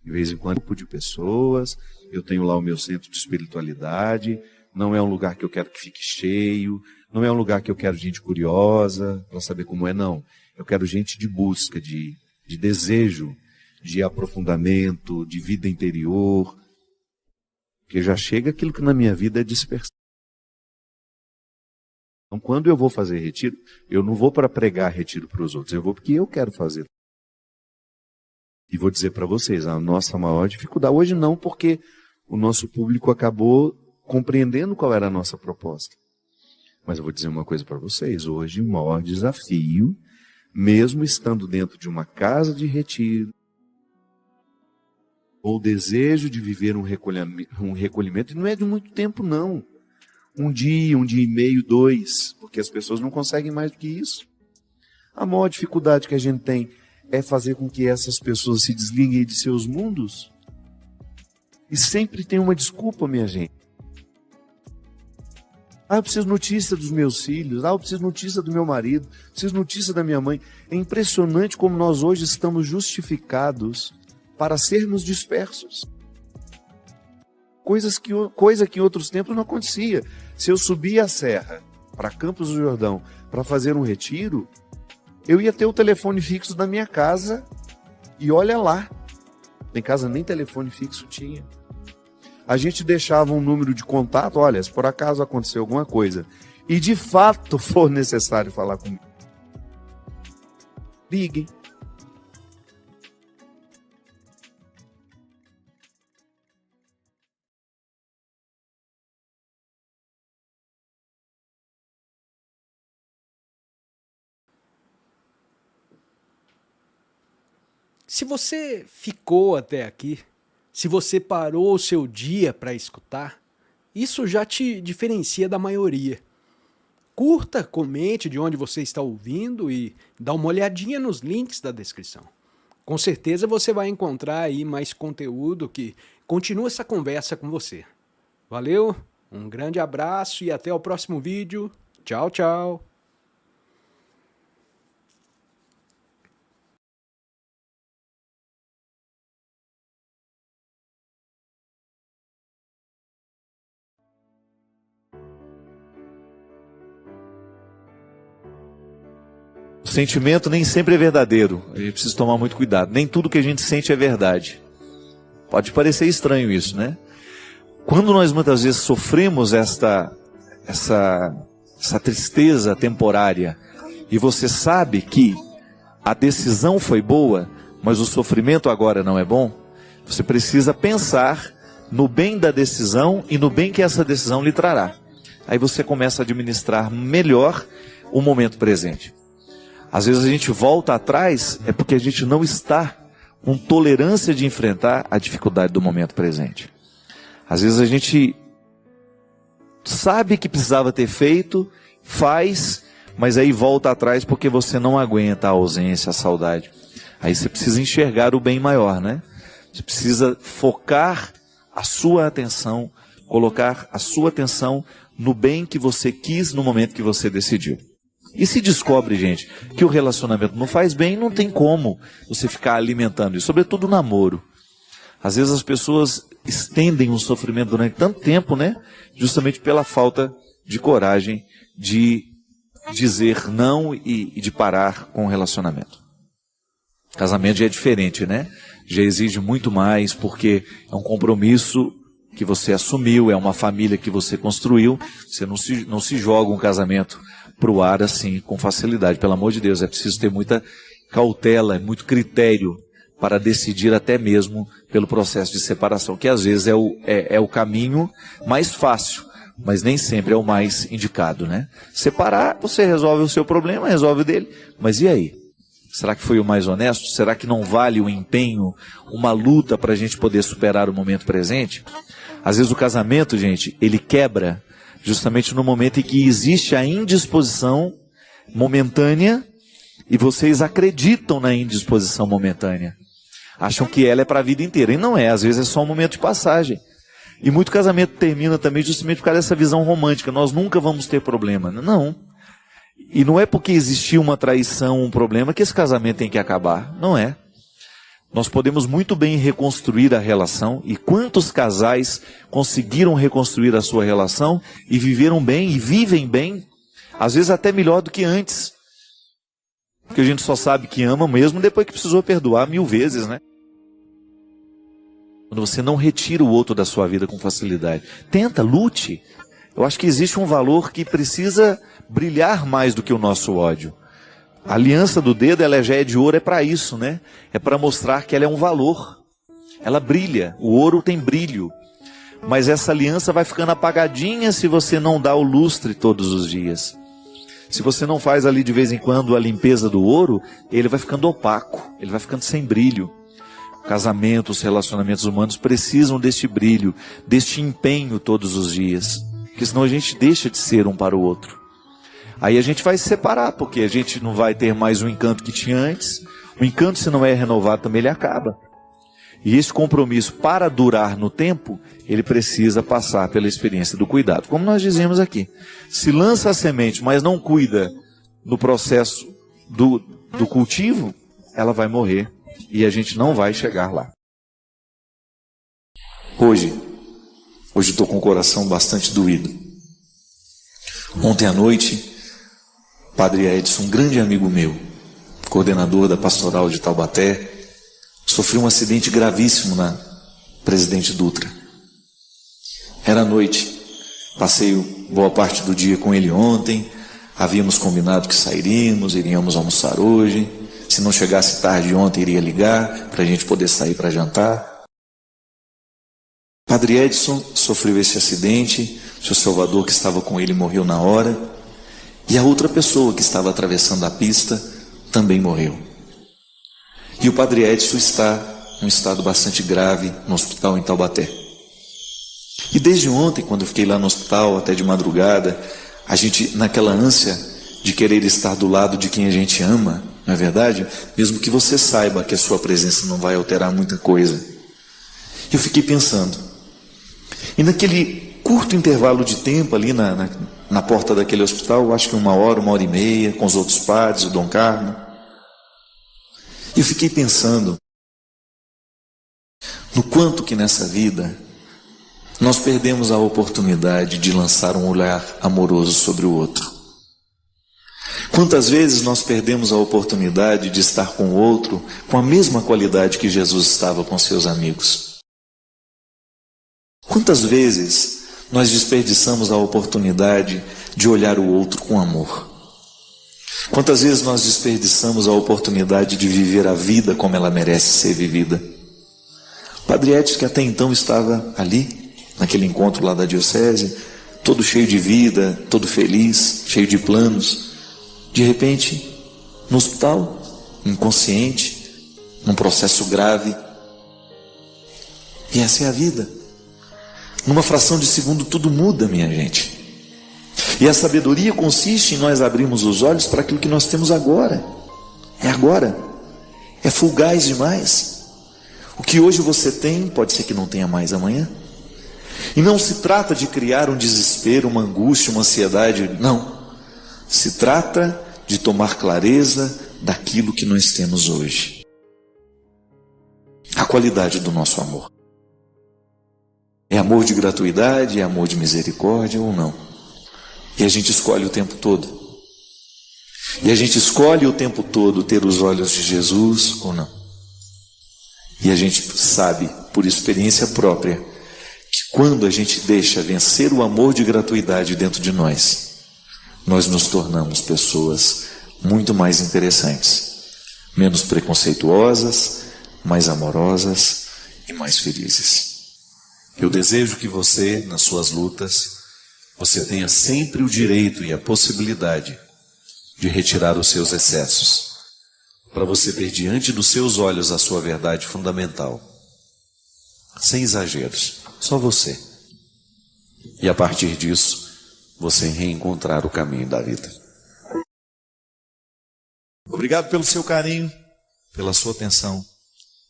De vez em quando, um grupo de pessoas, eu tenho lá o meu centro de espiritualidade, não é um lugar que eu quero que fique cheio, não é um lugar que eu quero gente curiosa, para saber como é, não. Eu quero gente de busca, de desejo, de aprofundamento, de vida interior, porque já chega aquilo que na minha vida é dispersão. Então, quando eu vou fazer retiro, eu não vou para pregar retiro para os outros, eu vou porque eu quero fazer. E vou dizer para vocês, a nossa maior dificuldade, hoje não, porque o nosso público acabou compreendendo qual era a nossa proposta. Mas eu vou dizer uma coisa para vocês, hoje o maior desafio, mesmo estando dentro de uma casa de retiro, ou o desejo de viver um recolhimento, e não é de muito tempo não. Um dia e meio, 2, porque as pessoas não conseguem mais do que isso. A maior dificuldade que a gente tem é fazer com que essas pessoas se desliguem de seus mundos. E sempre tem uma desculpa, minha gente. Eu preciso notícia dos meus filhos, eu preciso notícia do meu marido, preciso notícia da minha mãe. É impressionante como nós hoje estamos justificados para sermos dispersos. Coisa que em outros tempos não acontecia. Se eu subia a serra para Campos do Jordão para fazer um retiro, eu ia ter o telefone fixo da minha casa e olha lá. Em casa nem telefone fixo tinha. A gente deixava um número de contato, olha, se por acaso acontecer alguma coisa e de fato for necessário falar comigo, liguem. Se você ficou até aqui, se você parou o seu dia para escutar, isso já te diferencia da maioria. Curta, comente de onde você está ouvindo e dá uma olhadinha nos links da descrição. Com certeza você vai encontrar aí mais conteúdo que continua essa conversa com você. Valeu, um grande abraço e até o próximo vídeo. Tchau, tchau. O sentimento nem sempre é verdadeiro. A gente precisa tomar muito cuidado. Nem tudo que a gente sente é verdade. Pode parecer estranho isso, né? Quando nós muitas vezes sofremos essa tristeza temporária e você sabe que a decisão foi boa, mas o sofrimento agora não é bom, você precisa pensar no bem da decisão e no bem que essa decisão lhe trará. Aí você começa a administrar melhor o momento presente. Às vezes a gente volta atrás é porque a gente não está com tolerância de enfrentar a dificuldade do momento presente. Às vezes a gente sabe que precisava ter feito, faz, mas aí volta atrás porque você não aguenta a ausência, a saudade. Aí você precisa enxergar o bem maior, né? Você precisa focar a sua atenção, colocar a sua atenção no bem que você quis no momento que você decidiu. E se descobre, gente, que o relacionamento não faz bem, não tem como você ficar alimentando isso, sobretudo o namoro. Às vezes as pessoas estendem o sofrimento durante tanto tempo, né? Justamente pela falta de coragem de dizer não e de parar com o relacionamento. Casamento já é diferente, né? Já exige muito mais, porque é um compromisso que você assumiu, é uma família que você construiu. Você não se joga um casamento pro ar assim, com facilidade. Pelo amor de Deus, é preciso ter muita cautela, muito critério para decidir até mesmo pelo processo de separação, que às vezes é o caminho mais fácil, mas nem sempre é o mais indicado, né? Separar, você resolve o seu problema, resolve o dele, mas e aí? Será que foi o mais honesto? Será que não vale o empenho, uma luta para a gente poder superar o momento presente? Às vezes o casamento, gente, ele quebra justamente no momento em que existe a indisposição momentânea e vocês acreditam na indisposição momentânea. Acham que ela é para a vida inteira. E não é, às vezes é só um momento de passagem. E muito casamento termina também justamente por causa dessa visão romântica. Nós nunca vamos ter problema. Não. E não é porque existiu uma traição, um problema, que esse casamento tem que acabar. Não é. Nós podemos muito bem reconstruir a relação. E quantos casais conseguiram reconstruir a sua relação e viveram bem e vivem bem, às vezes até melhor do que antes. Porque a gente só sabe que ama mesmo depois que precisou perdoar 1000 vezes, né? Quando você não retira o outro da sua vida com facilidade. Tenta, lute. Eu acho que existe um valor que precisa brilhar mais do que o nosso ódio. A aliança do dedo, ela já é de ouro, é para isso, né? É para mostrar que ela é um valor. Ela brilha, o ouro tem brilho. Mas essa aliança vai ficando apagadinha se você não dá o lustre todos os dias. Se você não faz ali de vez em quando a limpeza do ouro, ele vai ficando opaco, ele vai ficando sem brilho. O casamento, os relacionamentos humanos precisam deste brilho, deste empenho todos os dias. Porque senão a gente deixa de ser um para o outro. Aí a gente vai se separar, porque a gente não vai ter mais o encanto que tinha antes. O encanto, se não é renovado, também ele acaba. E esse compromisso, para durar no tempo, ele precisa passar pela experiência do cuidado. Como nós dizemos aqui, se lança a semente, mas não cuida no processo do cultivo, ela vai morrer e a gente não vai chegar lá. Hoje estou com o coração bastante doído. Ontem à noite, Padre Edson, um grande amigo meu, coordenador da Pastoral de Taubaté, sofreu um acidente gravíssimo na Presidente Dutra. Era noite, passei boa parte do dia com ele ontem, havíamos combinado que sairíamos, iríamos almoçar hoje, se não chegasse tarde ontem iria ligar para a gente poder sair para jantar. Padre Edson sofreu esse acidente, seu Salvador que estava com ele morreu na hora, e a outra pessoa que estava atravessando a pista também morreu. E o Padre Edson está em um estado bastante grave no hospital em Taubaté. E desde ontem, quando eu fiquei lá no hospital, até de madrugada, a gente, naquela ânsia de querer estar do lado de quem a gente ama, não é verdade? Mesmo que você saiba que a sua presença não vai alterar muita coisa. Eu fiquei pensando. E naquele curto intervalo de tempo ali na porta daquele hospital, acho que 1 hora, 1h30, com os outros padres, o Dom Carmo, eu fiquei pensando no quanto que nessa vida nós perdemos a oportunidade de lançar um olhar amoroso sobre o outro. Quantas vezes nós perdemos a oportunidade de estar com o outro com a mesma qualidade que Jesus estava com seus amigos? Quantas vezes nós desperdiçamos a oportunidade de olhar o outro com amor? Quantas vezes nós desperdiçamos a oportunidade de viver a vida como ela merece ser vivida? O Padre Edson, que até então estava ali, naquele encontro lá da diocese, todo cheio de vida, todo feliz, cheio de planos, de repente, no hospital, inconsciente, num processo grave. E essa é a vida. Numa fração de segundo tudo muda, minha gente. E a sabedoria consiste em nós abrirmos os olhos para aquilo que nós temos agora. É agora. É fugaz demais. O que hoje você tem, pode ser que não tenha mais amanhã. E não se trata de criar um desespero, uma angústia, uma ansiedade. Não. Se trata de tomar clareza daquilo que nós temos hoje. A qualidade do nosso amor. É amor de gratuidade, é amor de misericórdia ou não? E a gente escolhe o tempo todo. E a gente escolhe o tempo todo ter os olhos de Jesus ou não? E a gente sabe, por experiência própria, que quando a gente deixa vencer o amor de gratuidade dentro de nós, nós nos tornamos pessoas muito mais interessantes, menos preconceituosas, mais amorosas e mais felizes. Eu desejo que você, nas suas lutas, você tenha sempre o direito e a possibilidade de retirar os seus excessos, para você ter diante dos seus olhos a sua verdade fundamental, sem exageros, só você. E a partir disso, você reencontrar o caminho da vida. Obrigado pelo seu carinho, pela sua atenção,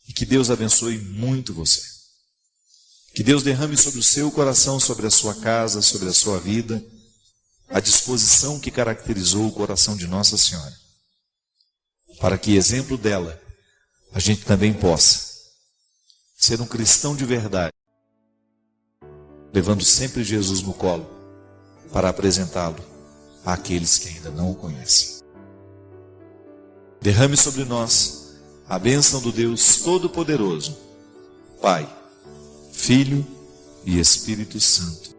e que Deus abençoe muito você. Que Deus derrame sobre o seu coração, sobre a sua casa, sobre a sua vida, a disposição que caracterizou o coração de Nossa Senhora, para que, exemplo dela, a gente também possa ser um cristão de verdade, levando sempre Jesus no colo, para apresentá-lo àqueles que ainda não o conhecem. Derrame sobre nós a bênção do Deus Todo-Poderoso, Pai, Filho e Espírito Santo.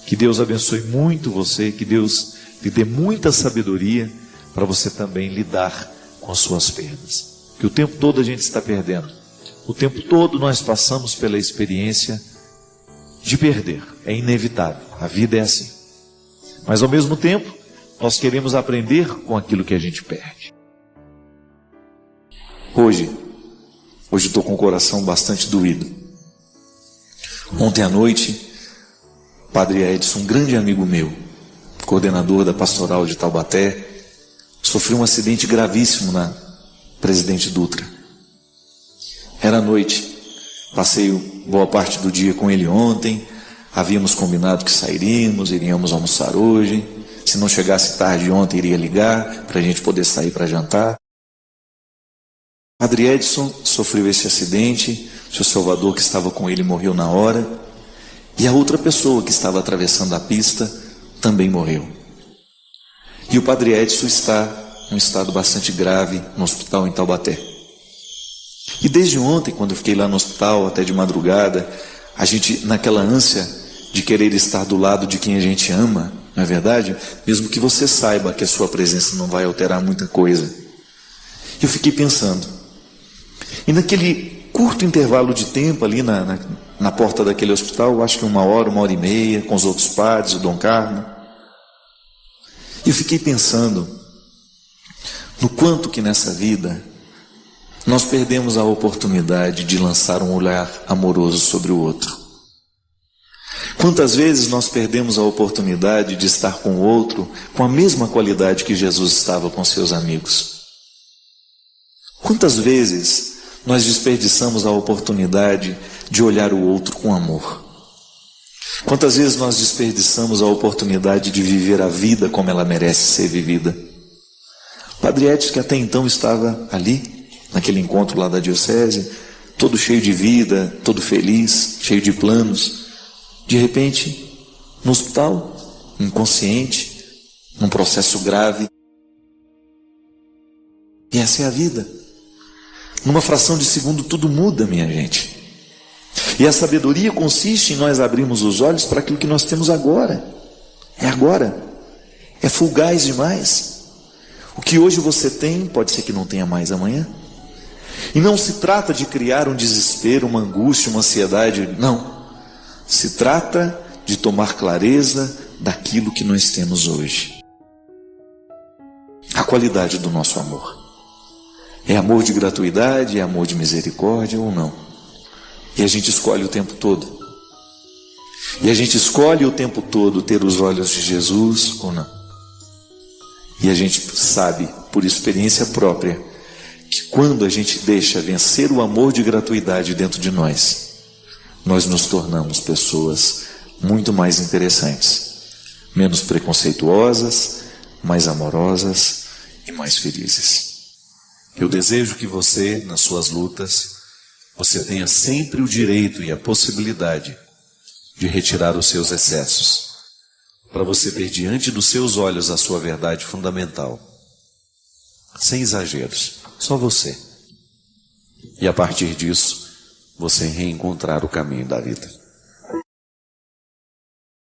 Que Deus abençoe muito você, que Deus lhe dê muita sabedoria para você também lidar com as suas perdas. Que o tempo todo a gente está perdendo. O tempo todo nós passamos pela experiência de perder. É inevitável. A vida é assim. Mas ao mesmo tempo, nós queremos aprender com aquilo que a gente perde. Hoje eu estou com o coração bastante doído. Ontem à noite, Padre Edson, um grande amigo meu, coordenador da Pastoral de Taubaté, sofreu um acidente gravíssimo na Presidente Dutra. Era noite, passei boa parte do dia com ele ontem, havíamos combinado que sairíamos, iríamos almoçar hoje, se não chegasse tarde ontem iria ligar para a gente poder sair para jantar. Padre Edson sofreu esse acidente, o seu Salvador que estava com ele morreu na hora, e a outra pessoa que estava atravessando a pista também morreu. E o Padre Edson está em um estado bastante grave no hospital em Taubaté. E desde ontem, quando eu fiquei lá no hospital, até de madrugada, a gente, naquela ânsia de querer estar do lado de quem a gente ama, não é verdade? Mesmo que você saiba que a sua presença não vai alterar muita coisa. Eu fiquei pensando, e naquele curto intervalo de tempo ali na porta daquele hospital, acho que 1 hora, 1h30, com os outros padres, o Dom Carmo, eu fiquei pensando no quanto que nessa vida nós perdemos a oportunidade de lançar um olhar amoroso sobre o outro. Quantas vezes nós perdemos a oportunidade de estar com o outro com a mesma qualidade que Jesus estava com seus amigos? Quantas vezes nós desperdiçamos a oportunidade de olhar o outro com amor? Quantas vezes nós desperdiçamos a oportunidade de viver a vida como ela merece ser vivida? O Padre Edson, que até então estava ali, naquele encontro lá da diocese, todo cheio de vida, todo feliz, cheio de planos, de repente, no hospital, inconsciente, num processo grave. E essa é a vida. Numa fração de segundo tudo muda, minha gente. E a sabedoria consiste em nós abrirmos os olhos para aquilo que nós temos agora. É agora. É fugaz demais. O que hoje você tem, pode ser que não tenha mais amanhã. E não se trata de criar um desespero, uma angústia, uma ansiedade. Não. Se trata de tomar clareza daquilo que nós temos hoje. A qualidade do nosso amor. É amor de gratuidade, é amor de misericórdia ou não? E a gente escolhe o tempo todo. E a gente escolhe o tempo todo ter os olhos de Jesus ou não? E a gente sabe, por experiência própria, que quando a gente deixa vencer o amor de gratuidade dentro de nós, nós nos tornamos pessoas muito mais interessantes, menos preconceituosas, mais amorosas e mais felizes. Eu desejo que você, nas suas lutas, você tenha sempre o direito e a possibilidade de retirar os seus excessos, para você ter diante dos seus olhos a sua verdade fundamental, sem exageros, só você. E a partir disso, você reencontrar o caminho da vida.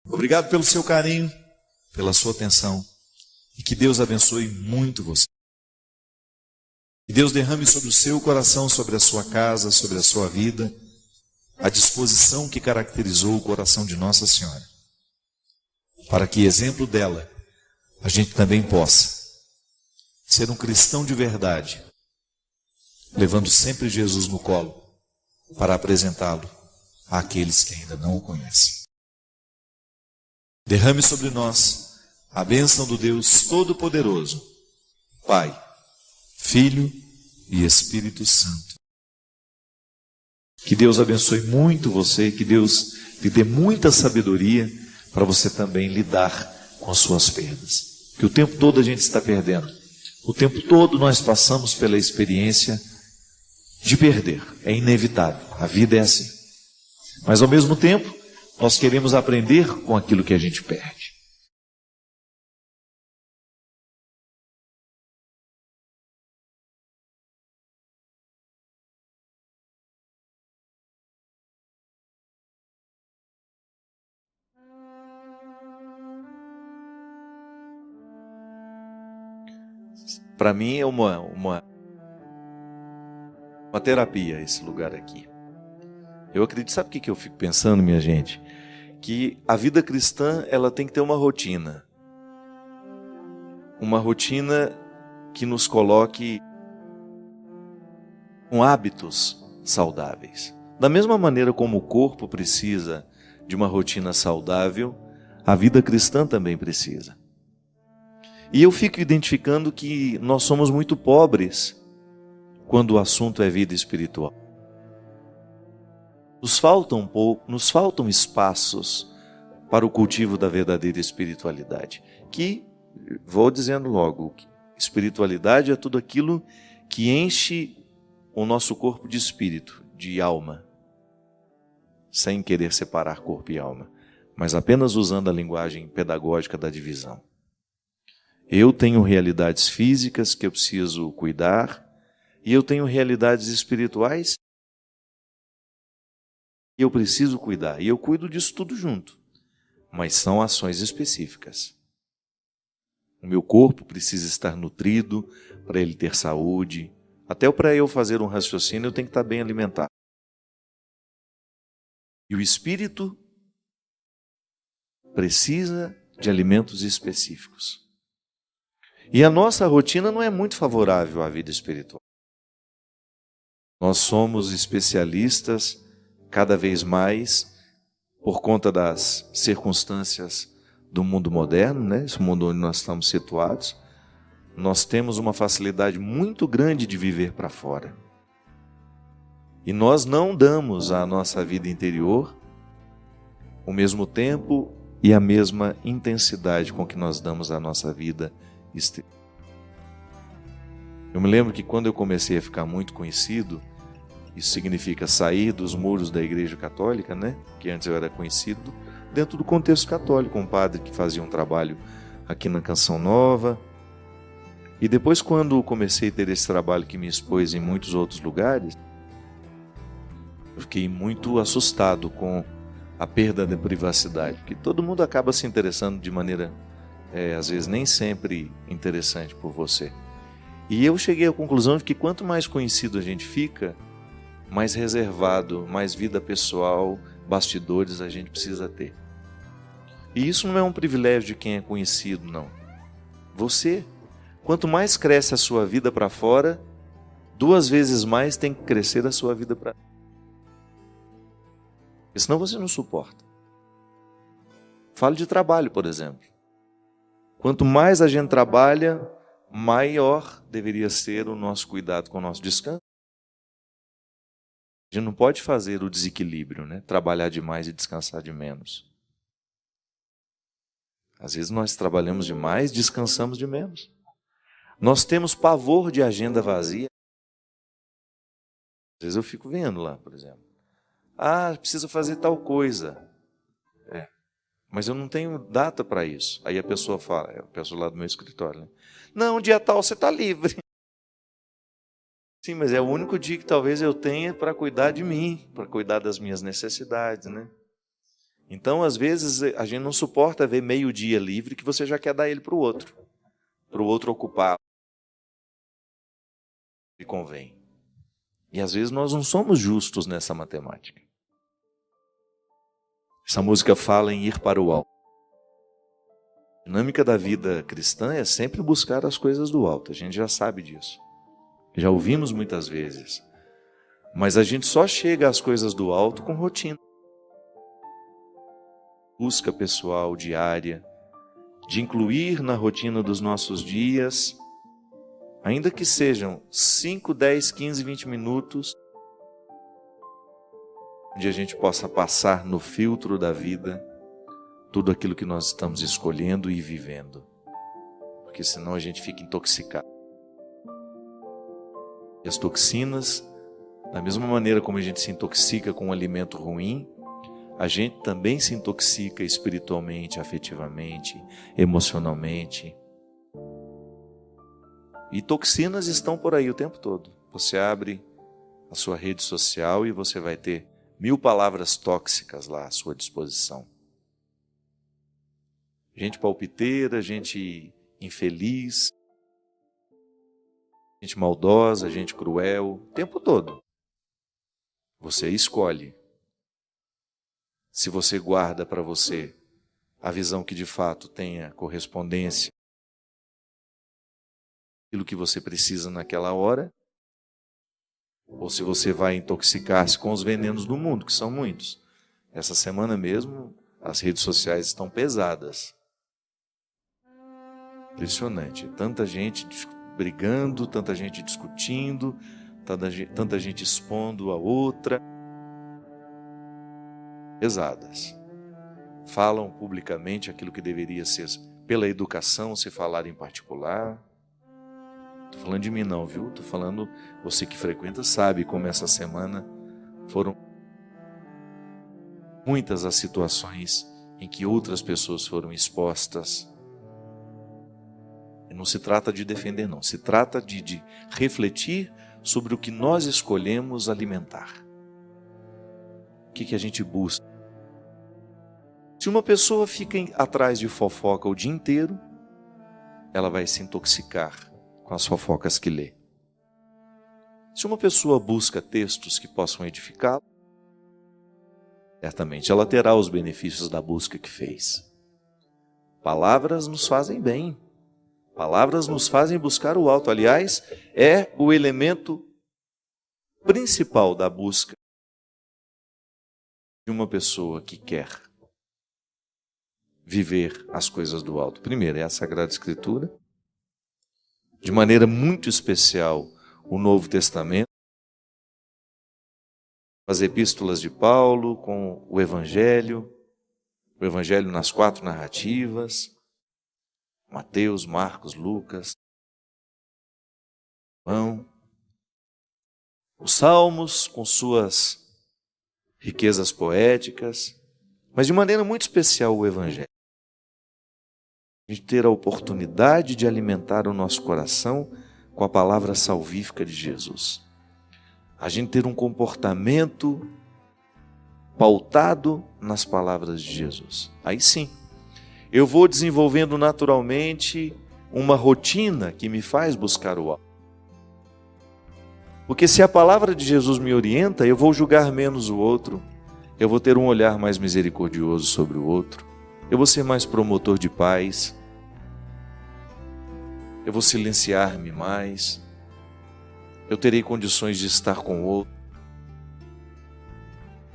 Obrigado pelo seu carinho, pela sua atenção, e que Deus abençoe muito você. Que Deus derrame sobre o seu coração, sobre a sua casa, sobre a sua vida, a disposição que caracterizou o coração de Nossa Senhora, para que, exemplo dela, a gente também possa ser um cristão de verdade, levando sempre Jesus no colo, para apresentá-lo àqueles que ainda não o conhecem. Derrame sobre nós a bênção do Deus Todo-Poderoso, Pai, Filho e Espírito Santo. Que Deus abençoe muito você, que Deus lhe dê muita sabedoria para você também lidar com as suas perdas. Que o tempo todo a gente está perdendo. O tempo todo nós passamos pela experiência de perder. É inevitável. A vida é assim. Mas ao mesmo tempo, nós queremos aprender com aquilo que a gente perde. Para mim é uma terapia esse lugar aqui. Eu acredito, sabe o que eu fico pensando, minha gente? Que a vida cristã, ela tem que ter uma rotina. Uma rotina que nos coloque com hábitos saudáveis. Da mesma maneira como o corpo precisa de uma rotina saudável, a vida cristã também precisa. E eu fico identificando que nós somos muito pobres quando o assunto é vida espiritual. Nos faltam espaços para o cultivo da verdadeira espiritualidade. Que, vou dizendo logo, espiritualidade é tudo aquilo que enche o nosso corpo de espírito, de alma, sem querer separar corpo e alma, mas apenas usando a linguagem pedagógica da divisão. Eu tenho realidades físicas que eu preciso cuidar, e eu tenho realidades espirituais que eu preciso cuidar. E eu cuido disso tudo junto, mas são ações específicas. O meu corpo precisa estar nutrido para ele ter saúde. Até para eu fazer um raciocínio, eu tenho que estar bem alimentado. E o espírito precisa de alimentos específicos. E a nossa rotina não é muito favorável à vida espiritual. Nós somos especialistas cada vez mais por conta das circunstâncias do mundo moderno, né? Esse mundo onde nós estamos situados. Nós temos uma facilidade muito grande de viver para fora. E nós não damos à nossa vida interior o mesmo tempo e a mesma intensidade com que nós damos à nossa vida exterior. Eu me lembro que quando eu comecei a ficar muito conhecido, isso significa sair dos muros da Igreja Católica, né? Que antes eu era conhecido dentro do contexto católico, um padre que fazia um trabalho aqui na Canção Nova. E depois, quando comecei a ter esse trabalho que me expôs em muitos outros lugares, eu fiquei muito assustado com a perda da privacidade, porque todo mundo acaba se interessando de maneira, às vezes, nem sempre interessante por você. E eu cheguei à conclusão de que quanto mais conhecido a gente fica, mais reservado, mais vida pessoal, bastidores a gente precisa ter. E isso não é um privilégio de quem é conhecido, não. Você, quanto mais cresce a sua vida para fora, 2 vezes mais tem que crescer a sua vida para dentro. Senão você não suporta. Falo de trabalho, por exemplo. Quanto mais a gente trabalha, maior deveria ser o nosso cuidado com o nosso descanso. A gente não pode fazer o desequilíbrio, né? Trabalhar demais e descansar de menos. Às vezes nós trabalhamos demais, descansamos de menos. Nós temos pavor de agenda vazia. Às vezes eu fico vendo lá, por exemplo. Precisa fazer tal coisa. Mas eu não tenho data para isso. Aí a pessoa fala, a pessoa lá do meu escritório, né? Não, dia tal você está livre. Sim, mas é o único dia que talvez eu tenha para cuidar de mim, para cuidar das minhas necessidades, né? Então, às vezes, a gente não suporta ver meio-dia livre que você já quer dar ele para o outro ocupar. E convém. E às vezes nós não somos justos nessa matemática. Essa música fala em ir para o alto. A dinâmica da vida cristã é sempre buscar as coisas do alto. A gente já sabe disso. Já ouvimos muitas vezes. Mas a gente só chega às coisas do alto com rotina. Busca pessoal, diária, de incluir na rotina dos nossos dias, ainda que sejam 5, 10, 15, 20 minutos, onde a gente possa passar no filtro da vida tudo aquilo que nós estamos escolhendo e vivendo. Porque senão a gente fica intoxicado. E as toxinas, da mesma maneira como a gente se intoxica com um alimento ruim, a gente também se intoxica espiritualmente, afetivamente, emocionalmente. E toxinas estão por aí o tempo todo. Você abre a sua rede social e você vai ter 1000 palavras tóxicas lá à sua disposição. Gente palpiteira, gente infeliz, gente maldosa, gente cruel, o tempo todo. Você escolhe. Se você guarda para você a visão que de fato tenha correspondência aquilo que você precisa naquela hora, ou se você vai intoxicar-se com os venenos do mundo, que são muitos. Essa semana mesmo, as redes sociais estão pesadas. Impressionante. Tanta gente brigando, tanta gente discutindo, tanta gente expondo a outra. Pesadas. Falam publicamente aquilo que deveria ser pela educação, se falar em particular. Estou falando de mim não, viu? Estou falando, você que frequenta sabe como essa semana foram muitas as situações em que outras pessoas foram expostas. E não se trata de defender, não. Se trata de refletir sobre o que nós escolhemos alimentar. O que a gente busca. Se uma pessoa fica atrás de fofoca o dia inteiro, ela vai se intoxicar com as fofocas que lê. Se uma pessoa busca textos que possam edificá-la, certamente ela terá os benefícios da busca que fez. Palavras nos fazem bem. Palavras nos fazem buscar o alto. Aliás, é o elemento principal da busca de uma pessoa que quer viver as coisas do alto. Primeiro é a Sagrada Escritura, de maneira muito especial o Novo Testamento, as epístolas de Paulo com o Evangelho nas 4 narrativas, Mateus, Marcos, Lucas, João, os Salmos com suas riquezas poéticas, mas de maneira muito especial o Evangelho. A gente ter a oportunidade de alimentar o nosso coração com a palavra salvífica de Jesus. A gente ter um comportamento pautado nas palavras de Jesus. Aí sim, eu vou desenvolvendo naturalmente uma rotina que me faz buscar o alto. Porque se a palavra de Jesus me orienta, eu vou julgar menos o outro, eu vou ter um olhar mais misericordioso sobre o outro, eu vou ser mais promotor de paz, eu vou silenciar-me mais, eu terei condições de estar com o outro,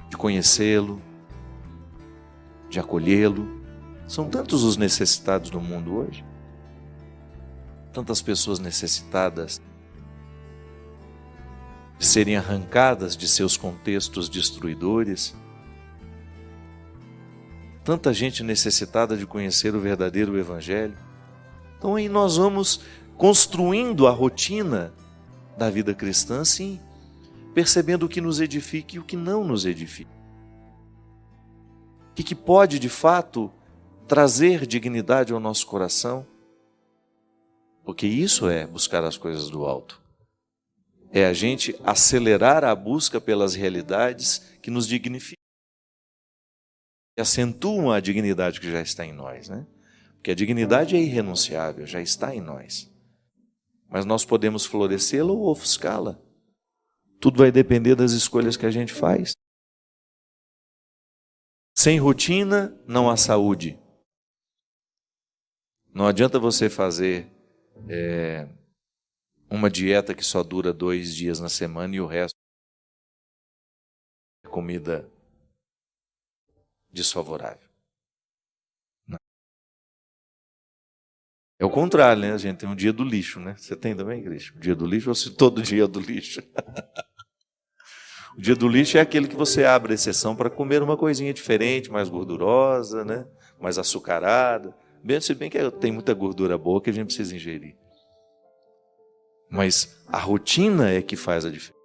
de conhecê-lo, de acolhê-lo, São tantos os necessitados do mundo hoje. Tantas pessoas necessitadas de serem arrancadas de seus contextos destruidores. Tanta gente necessitada de conhecer o verdadeiro Evangelho. Então aí nós vamos construindo a rotina da vida cristã, sim, percebendo o que nos edifica e o que não nos edifica. O que pode, de fato, trazer dignidade ao nosso coração. Porque isso é buscar as coisas do alto. É a gente acelerar a busca pelas realidades que nos dignificam. E acentuam a dignidade que já está em nós, né? Porque a dignidade é irrenunciável, já está em nós. Mas nós podemos florescê-la ou ofuscá-la. Tudo vai depender das escolhas que a gente faz. Sem rotina, não há saúde. Não adianta você fazer uma dieta que só dura 2 dias na semana e o resto é comida desfavorável. Não. É o contrário, né? A gente tem um dia do lixo, né? Você tem também, Cristo? O dia do lixo ou se todo dia é do lixo? O dia do lixo é aquele que você abre exceção para comer uma coisinha diferente, mais gordurosa, né? Mais açucarada. Se bem que tem muita gordura boa que a gente precisa ingerir. Mas a rotina é que faz a diferença.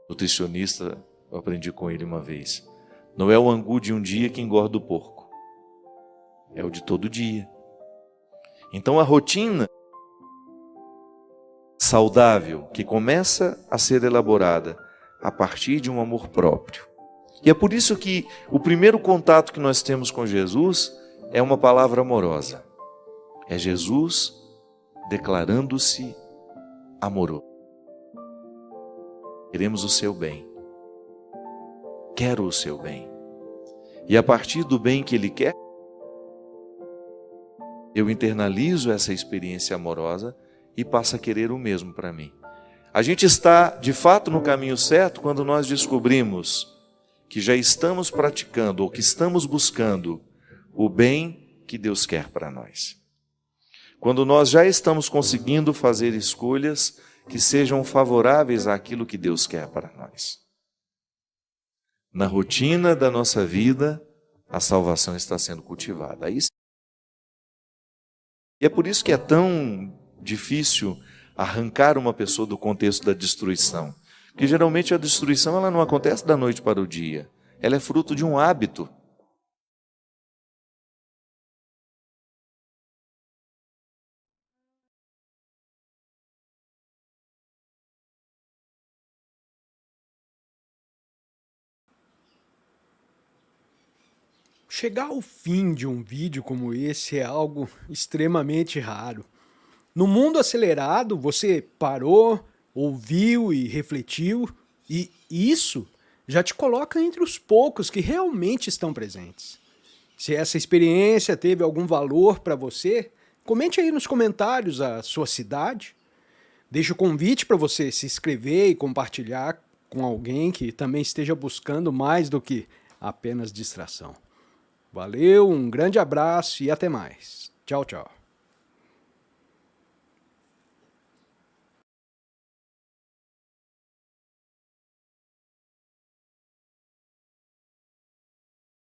Nutricionista, eu aprendi com ele uma vez. Não é o angu de um dia que engorda o porco. É o de todo dia. Então a rotina saudável que começa a ser elaborada a partir de um amor próprio. E é por isso que o primeiro contato que nós temos com Jesus é uma palavra amorosa. É Jesus declarando-se amoroso. Queremos o seu bem. Quero o seu bem. E a partir do bem que Ele quer, eu internalizo essa experiência amorosa e passo a querer o mesmo para mim. A gente está, de fato, no caminho certo quando nós descobrimos que já estamos praticando ou que estamos buscando o bem que Deus quer para nós. Quando nós já estamos conseguindo fazer escolhas que sejam favoráveis àquilo que Deus quer para nós. Na rotina da nossa vida, a salvação está sendo cultivada. E é por isso que é tão difícil arrancar uma pessoa do contexto da destruição. Porque geralmente a destruição ela não acontece da noite para o dia. Ela é fruto de um hábito. Chegar ao fim de um vídeo como esse é algo extremamente raro. No mundo acelerado, você parou, ouviu e refletiu, e isso já te coloca entre os poucos que realmente estão presentes. Se essa experiência teve algum valor para você, comente aí nos comentários a sua cidade. Deixe o convite para você se inscrever e compartilhar com alguém que também esteja buscando mais do que apenas distração. Valeu, um grande abraço e até mais. Tchau, tchau.